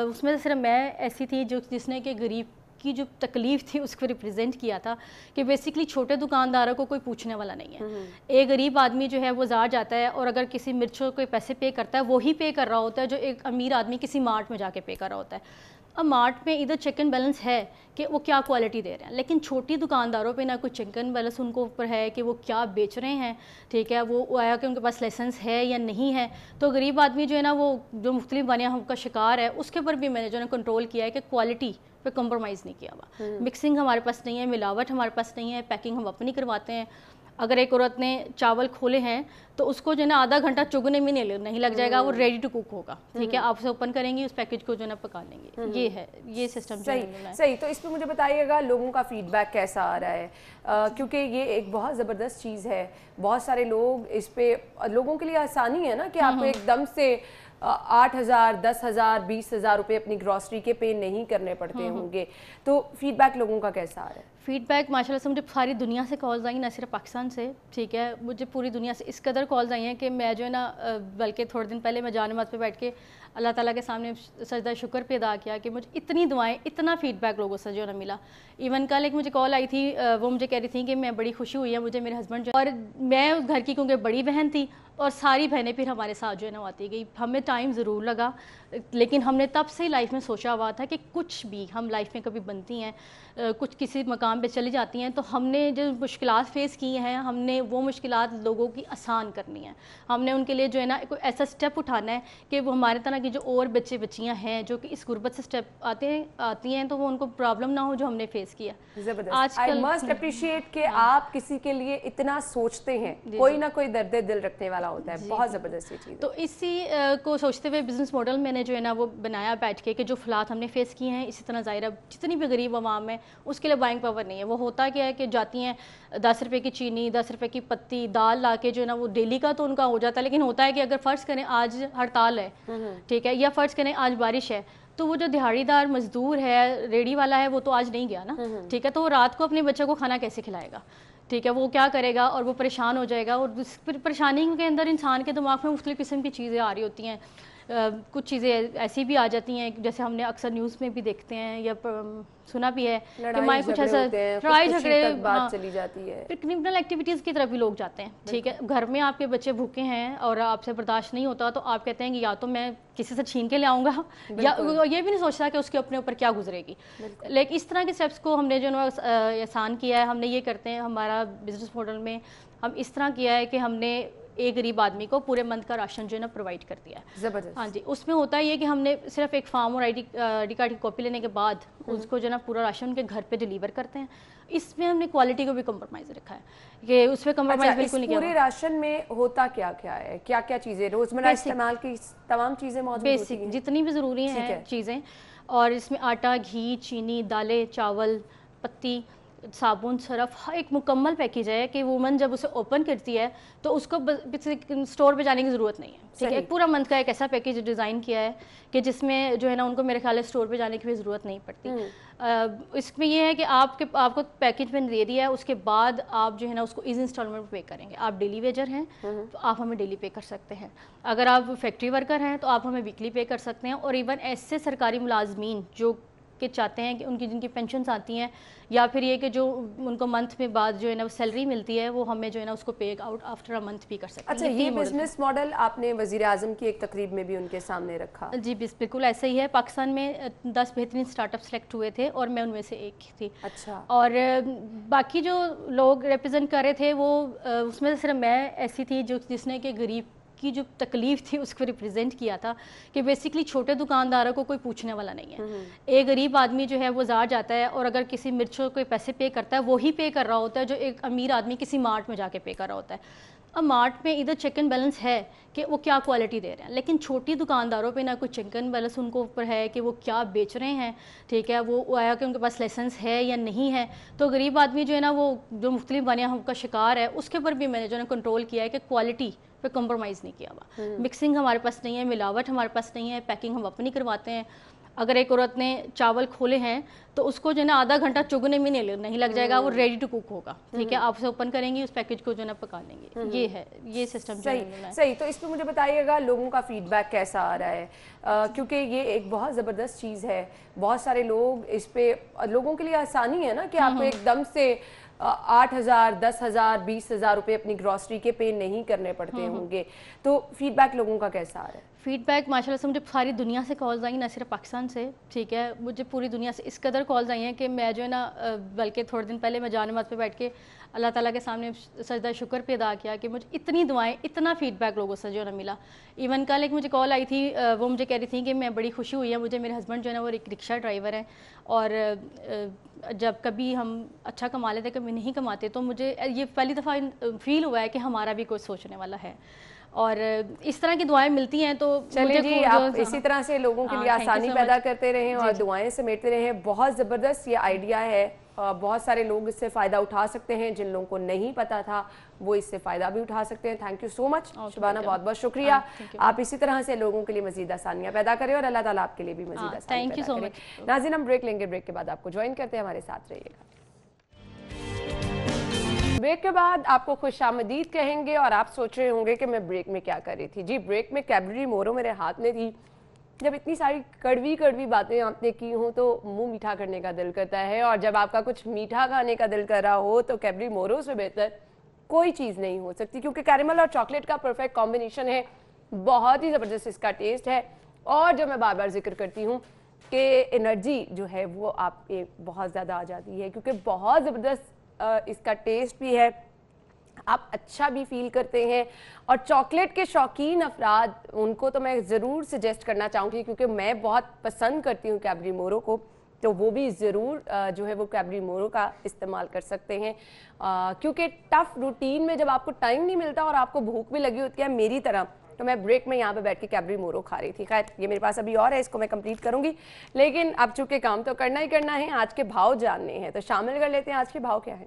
उसमें से सिर्फ मैं ऐसी थी जिसने कि गरीब की जो तकलीफ़ थी उसको रिप्रेजेंट किया था कि बेसिकली छोटे दुकानदारों को कोई पूछने वाला नहीं है। एक गरीब आदमी जो है वो ज़ार जाता है और अगर किसी मिर्चों को पैसे पे करता है, वो ही पे कर रहा होता है जो एक अमीर आदमी किसी मार्ट में जाके पे कर रहा होता है। अब मार्ट में इधर चेक एंड बैलेंस है कि वो क्या क्वालिटी दे रहे हैं, लेकिन छोटी दुकानदारों पे ना कोई चेक एंड बैलेंस उनको ऊपर है कि वो क्या बेच रहे हैं, ठीक है, वो आया कि उनके पास लाइसेंस है या नहीं है। तो गरीब आदमी जो है ना वो जो मुख्तलिफ वानियाँ का शिकार है उसके ऊपर भी मैंने जो है कंट्रोल किया है कि क्वालिटी पे कम्प्रोमाइज़ नहीं किया हुआ। मिक्सिंग हमारे पास नहीं है, मिलावट हमारे पास नहीं है, पैकिंग हम अपनी करवाते हैं। अगर एक औरत ने चावल खोले हैं तो उसको जो है ना आधा घंटा चुगने में नहीं लग जाएगा, वो रेडी टू कुक होगा, ठीक है। आप उसे ओपन करेंगी, उस पैकेज को जो है ना पका लेंगे। ये है, ये सिस्टम सही। तो इस पर मुझे बताइएगा लोगों का फीडबैक कैसा आ रहा है, क्योंकि ये एक बहुत ज़बरदस्त चीज़ है। बहुत सारे लोग इस पे, लोगों के लिए आसानी है ना कि आपको एकदम से 8,000, 10,000, 20,000 रुपये अपनी ग्रॉसरी के पे नहीं करने पड़ते होंगे। तो फीडबैक लोगों का कैसा आ रहा है? फीडबैक माशाल्लाह से मुझे सारी दुनिया से कॉल्स आई, ना सिर्फ पाकिस्तान से, ठीक है, मुझे पूरी दुनिया से इस कदर कॉल्स आई हैं कि मैं जो है ना बल्कि थोड़े दिन पहले मैं जान नमाज़ पे बैठ के अल्लाह ताला के सामने सजदा शुक्र पे अदा किया कि मुझे इतनी दुआएं, इतना फीडबैक लोगों से जो है ना मिला। इवन कल एक मुझे कॉल आई थी, वो मुझे कह रही थी कि मैं बड़ी खुशी हुई है मुझे मेरे हस्बैंड जो, और मैं उस घर की क्योंकि बड़ी बहन थी और सारी बहनें फिर हमारे साथ जो है ना आती गई। हमें टाइम ज़रूर लगा, लेकिन हमने तब से लाइफ में सोचा हुआ था कि कुछ भी हम लाइफ में कभी बनती हैं, कुछ किसी मकाम पे चली जाती हैं तो हमने जो मुश्किलात फेस की हैं हमने वो मुश्किलात लोगों की आसान करनी है। हमने उनके लिए जो है ना कोई ऐसा स्टेप उठाना है कि वो हमारे तरह की जो और बच्चे बच्चियाँ हैं जो कि इस गुर्बत से आती हैं तो वो उनको प्रॉब्लम ना हो जो हमने फेस किया। आई मस्ट अप्रिशिएट कि आप किसी के लिए इतना सोचते हैं, कोई ना कोई दर्द दिल रखने वाला होता है। बहुत ज़बरदस्त चीज़। तो इसी को सोचते हुए बिजनेस मॉडल मैंने जो है ना वो बनाया बैठ के कि जो हालात हमने फेस किए हैं, इसी तरह ज़ाहिर जितनी भी गरीब आवाम है उसके लिए बाइंग पावर नहीं है। वो होता क्या है कि जाती हैं 10 रुपये की चीनी, 10 रुपये की पत्ती, दाल ला के जो है ना वो डेली का तो उनका हो जाता है, लेकिन होता है कि अगर फ़र्ज़ करें आज हड़ताल है, ठीक है, या फ़र्ज़ करें आज बारिश है, तो वो जो दिहाड़ीदार मजदूर है, रेडी वाला है, वो तो आज नहीं गया ना, ठीक है, तो वो रात को अपने बच्चे को खाना कैसे खिलाएगा, ठीक है, वो क्या करेगा और वो परेशान हो जाएगा। और परेशानी के अंदर इंसान के दिमाग में मुख्तलिफ़ किस्म की चीज़ें आ रही होती हैं। کچھ چیزیں ایسی بھی آ جاتی ہیں جیسے ہم نے اکثر نیوز میں بھی دیکھتے ہیں یا سنا بھی ہے کہ مائیں کچھ ایسا لڑائی جھگڑے بات چلی جاتی ہے، پھر کرمنل ایکٹیویٹیز کی طرف بھی لوگ جاتے ہیں. ٹھیک ہے، گھر میں آپ کے بچے بھوکے ہیں اور آپ سے برداشت نہیں ہوتا تو آپ کہتے ہیں کہ یا تو میں کسی سے چھین کے لے آؤں گا یا یہ بھی نہیں سوچتا کہ اس کے اپنے اوپر کیا گزرے گی. لیکن اس طرح کے اسٹیپس کو ہم نے جو آسان کیا ہے. ہم نے یہ کرتے ہیں ہمارا بزنس ماڈل میں ہم اس طرح کیا ہے کہ ہم نے ایک غریب آدمی کو پورے منتھ کا راشن جو ہے نا پرووائڈ کر دیا ہے. زبردست. ہاں جی، اس میں ہوتا ہے یہ کہ ہم نے صرف ایک فارم اور آئی ڈی کارڈ کی کاپی لینے کے بعد اس کو جو ہے نا پورا راشن ان کے گھر پہ ڈیلیور کرتے ہیں. اس میں ہم نے کوالٹی کو بھی کمپرومائز رکھا ہے کہ اس پہ کمپرومائز بالکل نہیں کیا. پورے راشن میں ہوتا کیا کیا ہے، کیا کیا چیزیں روزمرہ استعمال کی تمام چیزیں موجود ہوتی ہیں؟ بیسک جتنی بھی ضروری ہیں چیزیں، اور اس میں آٹا، گھی، چینی، دالیں، چاول، پتی، صابن، سرف، ایک مکمل پیکیج ہے کہ وومن جب اسے اوپن کرتی ہے تو اس کو اسٹور پہ جانے کی ضرورت نہیں ہے. ٹھیک ہے، ایک پورا منتھ کا ایک ایسا پیکیج ڈیزائن کیا ہے کہ جس میں جو ہے نا ان کو میرے خیال ہے اسٹور پہ جانے کی بھی ضرورت نہیں پڑتی. اس میں یہ ہے کہ آپ کو پیکیج میں دے دیا ہے، اس کے بعد آپ جو ہے نا اس کو ایزی انسٹالمنٹ پے کریں گے. آپ ڈیلی ویجر ہیں تو آپ ہمیں ڈیلی پے کر سکتے ہیں. اگر آپ فیکٹری ورکر ہیں تو آپ ہمیں ویکلی پے کر سکتے ہیں. اور ایون ایسے سرکاری ملازمین جو کہ چاہتے ہیں کہ ان کی جن کی پینشنز آتی ہیں یا پھر یہ کہ جو ان کو منتھ میں بعد جو ہے نا سیلری ملتی ہے وہ ہمیں جو ہے نا اس کو pay out after a month بھی کر سکتے ہیں. اچھا، یہ بزنس ماڈل آپ نے وزیر اعظم کی ایک تقریب میں بھی ان کے سامنے رکھا؟ جی بالکل ایسا ہی ہے. پاکستان میں 10 بہترین اسٹارٹ اپ سلیکٹ ہوئے تھے اور میں ان میں سے ایک تھی. اچھا. اور باقی جو لوگ ریپرزینٹ کر رہے تھے وہ اس میں صرف میں ایسی تھی جس نے کہ غریب کی جو تکلیف تھی اس کو ریپرزینٹ کیا تھا کہ بیسکلی چھوٹے دکانداروں کو کوئی پوچھنے والا نہیں ہے. ایک غریب آدمی جو ہے وہ بازار جاتا ہے اور اگر کسی مرچوں کو پیسے پے کرتا ہے وہی پے کر رہا ہوتا ہے جو ایک امیر آدمی کسی مارٹ میں جا کے پے کر رہا ہوتا ہے. اب مارٹ میں ادھر چیک اینڈ بیلنس ہے کہ وہ کیا کوالٹی دے رہے ہیں، لیکن چھوٹی دکانداروں پہ نہ کوئی چیک اینڈ بیلنس ان کو اوپر ہے کہ وہ کیا بیچ رہے ہیں. ٹھیک ہے، وہ آیا کہ ان کے پاس لائسنس ہے یا نہیں ہے. تو غریب آدمی جو ہے نا وہ جو مختلف بانیاں کا شکار ہے اس کے اوپر بھی میں نے جو ہے کنٹرول کیا ہے کہ کوالٹی پہ کمپرومائز نہیں کیا ہوا. مکسنگ ہمارے پاس نہیں ہے، ملاوٹ ہمارے پاس نہیں ہے، پیکنگ ہم اپنی کرواتے ہیں. اگر ایک عورت نے چاول کھولے ہیں تو اس کو جو ہے نا آدھا گھنٹہ چگنے میں نہیں لگ جائے گا، وہ ریڈی ٹو کوک ہوگا. ٹھیک ہے، آپ اسے اوپن کریں گی، اس پیکیج کو جو ہے نا پکا لیں گے. یہ ہے یہ سسٹم. صحیح. تو اس پہ مجھے بتائیے گا لوگوں کا فیڈ بیک کیسا آ رہا ہے، کیونکہ یہ ایک بہت زبردست چیز ہے. بہت سارے لوگ اس پہ، لوگوں کے لیے آسانی ہے نا کہ آپ کو ایک دم سے 8,000 10,000 20,000 روپے اپنی گروسری کے پے نہیں کرنے پڑتے ہوں گے. تو فیڈ بیک لوگوں کا کیسا آ رہا ہے؟ فیڈ بیک ماشاء اللہ سے مجھے ساری دنیا سے کالز آئی، نہ صرف پاکستان سے. ٹھیک ہے، مجھے پوری دنیا سے اس قدر کالز آئی ہیں کہ میں جو ہے نا بلکہ تھوڑے دن پہلے میں جان نماز پہ بیٹھ کے اللہ تعالیٰ کے سامنے سجدہ شکر پہ ادا کیا کہ مجھے اتنی دعائیں، اتنا فیڈ بیک لوگوں سے جو ہے نا ملا. ایون کل ایک مجھے کال آئی تھی، وہ مجھے کہہ رہی تھی کہ میں بڑی خوشی ہوئی ہے مجھے، میرے ہسبینڈ جو ہے نا وہ ایک رکشہ ڈرائیور ہیں اور جب کبھی ہم اچھا کما لیتے کبھی نہیں کماتے تو مجھے یہ پہلی دفعہ فیل ہوا ہے کہ ہمارا بھی کوئی سوچنے والا ہے. اور اس طرح کی دعائیں ملتی ہیں تو چلیے جی، آپ اسی طرح سے لوگوں کے لیے آسانی پیدا کرتے رہیں اور دعائیں سمیٹتے رہیں. بہت زبردست یہ آئیڈیا ہے، بہت سارے لوگ اس سے فائدہ اٹھا سکتے ہیں. جن لوگوں کو نہیں پتا تھا وہ اس سے فائدہ بھی اٹھا سکتے ہیں. تھینک یو سو مچ شبانہ، بہت بہت شکریہ. آپ اسی طرح سے لوگوں کے لیے مزید آسانیاں پیدا کریں اور اللہ تعالیٰ آپ کے لیے بھی مزید آسانیاں پیدا کریں. ناظرین، ہم بریک لیں گے، بریک کے بعد آپ کو جوائن کرتے ہیں، ہمارے ساتھ رہیے گا. بریک کے بعد آپ کو خوش آمدید کہیں گے اور آپ سوچ رہے ہوں گے کہ میں بریک میں کیا کر رہی تھی. جی، بریک میں کیڈبری مورو میرے ہاتھ میں تھی. جب اتنی ساری کڑوی باتیں آپ نے کی ہوں تو منہ میٹھا کرنے کا دل کرتا ہے، اور جب آپ کا کچھ میٹھا کھانے کا دل کر رہا ہو تو کیڈبری مورو سے بہتر کوئی چیز نہیں ہو سکتی، کیونکہ کیرمل اور چاکلیٹ کا پرفیکٹ کمبینیشن ہے. بہت ہی زبردست اس کا ٹیسٹ ہے، اور جو میں بار بار ذکر کرتی ہوں کہ انرجی جو ہے وہ آپ پہ بہت زیادہ آ جاتی ہے، کیونکہ بہت زبردست اس کا ٹیسٹ بھی ہے، آپ اچھا بھی فیل کرتے ہیں. اور چاکلیٹ کے شوقین افراد ان کو تو میں ضرور سجیسٹ کرنا چاہوں گی، کیونکہ میں بہت پسند کرتی ہوں کیڈبری مورو کو، تو وہ بھی ضرور جو ہے وہ کیڈبری مورو کا استعمال کر سکتے ہیں. کیونکہ ٹف روٹین میں جب آپ کو ٹائم نہیں ملتا اور آپ کو بھوک بھی لگی ہوتی ہے میری طرح، تو میں بریک میں یہاں پہ بیٹھ کے کیڈبری مورو کھا رہی تھی. خیر، یہ میرے پاس ابھی اور ہے، اس کو میں کمپلیٹ کروں گی، لیکن اب چونکہ کام تو کرنا ہی کرنا ہے، آج کے بھاؤ جاننے ہیں تو شامل کر لیتے ہیں آج کے بھاؤ کیا ہیں.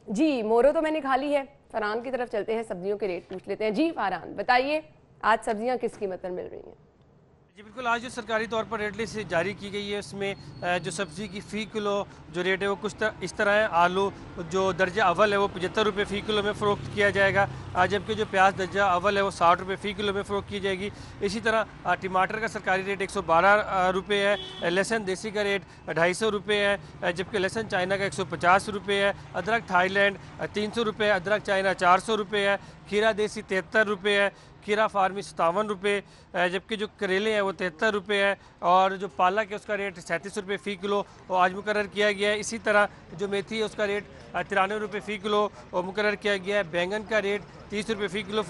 جی، مورو تو میں نے کھا لی ہے. فرحان کی طرف چلتے ہیں، سبزیوں کے ریٹ پوچھ لیتے ہیں. جی فرحان، بتائیے آج سبزیاں کس قیمت پر مل رہی ہیں؟ जी बिल्कुल, आज जो सरकारी तौर पर रेट लिस्ट जारी की गई है उसमें जो सब्ज़ी की फ़ी किलो जो रेट है वो कुछ इस तरह है। आलू जो दर्जा अव्वल है वो 75 रुपये फ़ी किलो में फ़रोख्त किया जाएगा, जबकि जो प्याज दर्जा अव्वल है वो 60 रुपये फ़ी किलो में फ़रोख्त की जाएगी। इसी तरह टमाटर का सरकारी रेट 112 रुपये है, लहसुन देसी का रेट 250 रुपये है, जबकि लहसुन चाइना का 150 रुपये है, अदरक थाईलैंड 300 रुपये, अदरक चाइना 400 रुपये है, खीरा देसी 73 रुपये है, खीरा फार्मी 57 रुपये, जबकि जो करेले हैं वो 73 रुपये है, और जो पालक है उसका रेट 37 रुपये फ़ी किलो आज मुकर्रर किया गया है। इसी तरह जो मेथी है उसका रेट 93 रुपये फ़ी किलो मुकर्रर किया गया है। बैंगन का रेट 30 रुपये फ़ी किलो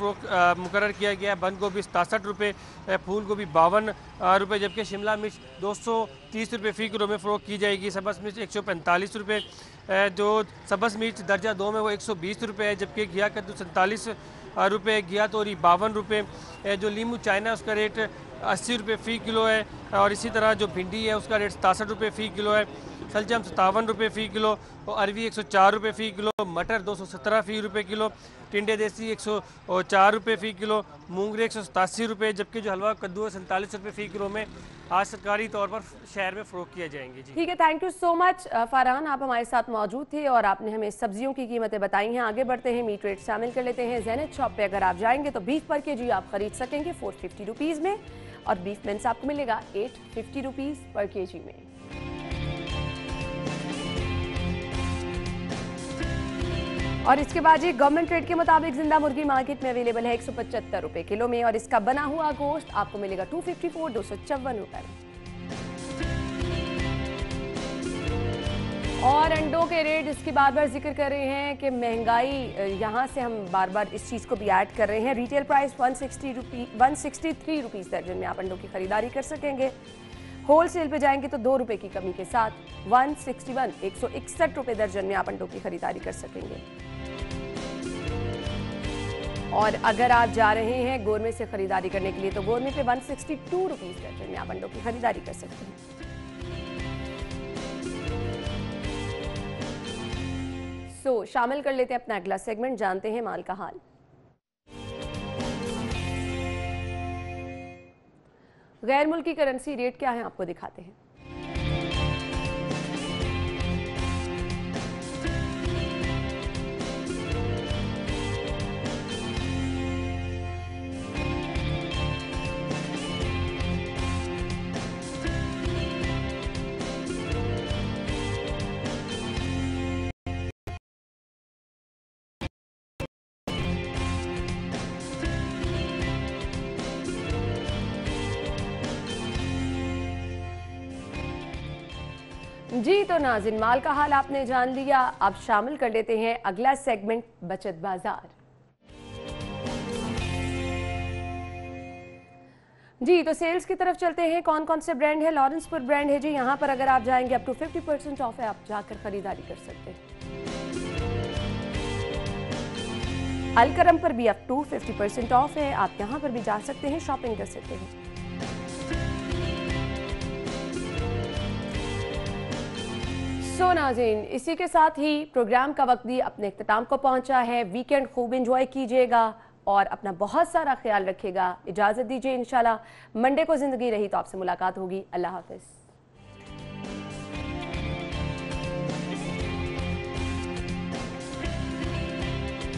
मुकर्रर किया गया है। बंद गोभी 67 रुपये, फूल गोभी 52 रुपये, जबकि शिमला मिर्च 230 रुपये फ़ी किलो में फ़रोख्त की जाएगी। सब्ज़ मिर्च 145 रुपये, जो सब्ज़ मिर्च दर्जा 2 में वो 120 रुपये है, जबकि घिया कद्दू 47 रुपये, घिया तोरी 52 रुपये, जो लीमू चाइना उसका रेट 80 रुपये फ़ी किलो है, और इसी तरह जो भिंडी है उसका रेट 67 रुपये फ़ी किलो है, सलजम 57 रुपये फ़ी किलो, और अरवी 104 रुपये फ़ी किलो, मटर 217 फ़ी रुपये किलो, टिंडे देसी 104 रुपये फ़ी किलो, मूंगरे 187 रुपये, जबकि जो हलवा कद्दू है 47 रुपये फ़ी किलो में आज सरकारी तौर पर शहर में फ़रोख्त किया जाएंगे। जी ठीक है, thank you so much Farhan, आप हमारे साथ मौजूद थे और आपने हमें सब्जियों की कीमतें बताई हैं। आगे बढ़ते हैं, मीट रेट शामिल कर लेते हैं। ज़ैनत शॉप पे अगर आप जाएंगे तो बीफ पर केजी आप खरीद सकेंगे 450 रुपीज़ में, और बीफ मिन्स आपको मिलेगा 850 रुपीज़ पर केजी में। और इसके बाद ये गवर्नमेंट रेट के मुताबिक जिंदा मुर्गी मार्केट में अवेलेबल है 175 रुपये किलो में, और इसका बना हुआ गोश्त आपको मिलेगा 254 रुपये। और अंडों के रेट इसकी बार बार जिक्र कर रहे हैं कि महंगाई, यहाँ से हम बार बार इस चीज़ को भी ऐड कर रहे हैं। रिटेल प्राइस 163 रुपीज़ दर्जन में आप अंडों की खरीदारी कर सकेंगे। होल सेल पे जाएंगे तो 2 रुपये की कमी के साथ 161 रुपये दर्जन में आप अंडों की खरीदारी कर सकेंगे। और अगर आप जा रहे हैं गोरमे से खरीदारी करने के लिए तो गोरमे पे 162 रुपीज़ दर्जन में आप अंडों की खरीदारी कर सकते हैं। शामिल कर लेते हैं अपना अगला सेगमेंट, जानते हैं माल का हाल। गैर मुल्की करेंसी रेट क्या है आपको दिखाते हैं। जी तो नाज़रीन, माल का हाल आपने जान लिया, अब शामिल कर लेते हैं अगला सेगमेंट, बचत बाजार। जी तो सेल्स की तरफ चलते हैं। कौन कौन से ब्रांड है? लॉरेंसपुर ब्रांड है जी, यहाँ पर अगर आप जाएंगे अप टू 50% ऑफ है, आप जाकर खरीदारी कर सकते हैं। अलकरम पर भी अप टू 50% ऑफ है, आप यहाँ पर भी जा सकते हैं, शॉपिंग कर सकते हैं। नाज़रीन, इसी के साथ ही प्रोग्राम का वक्त भी अपने इख्तिताम को पहुंचा है। वीकेंड खूब एंजॉय कीजिएगा और अपना बहुत सारा ख्याल रखिएगा। इजाज़त दीजिए, इंशाल्लाह मंडे को ज़िंदगी रही तो आपसे मुलाकात होगी। अल्लाह हाफ़िज़।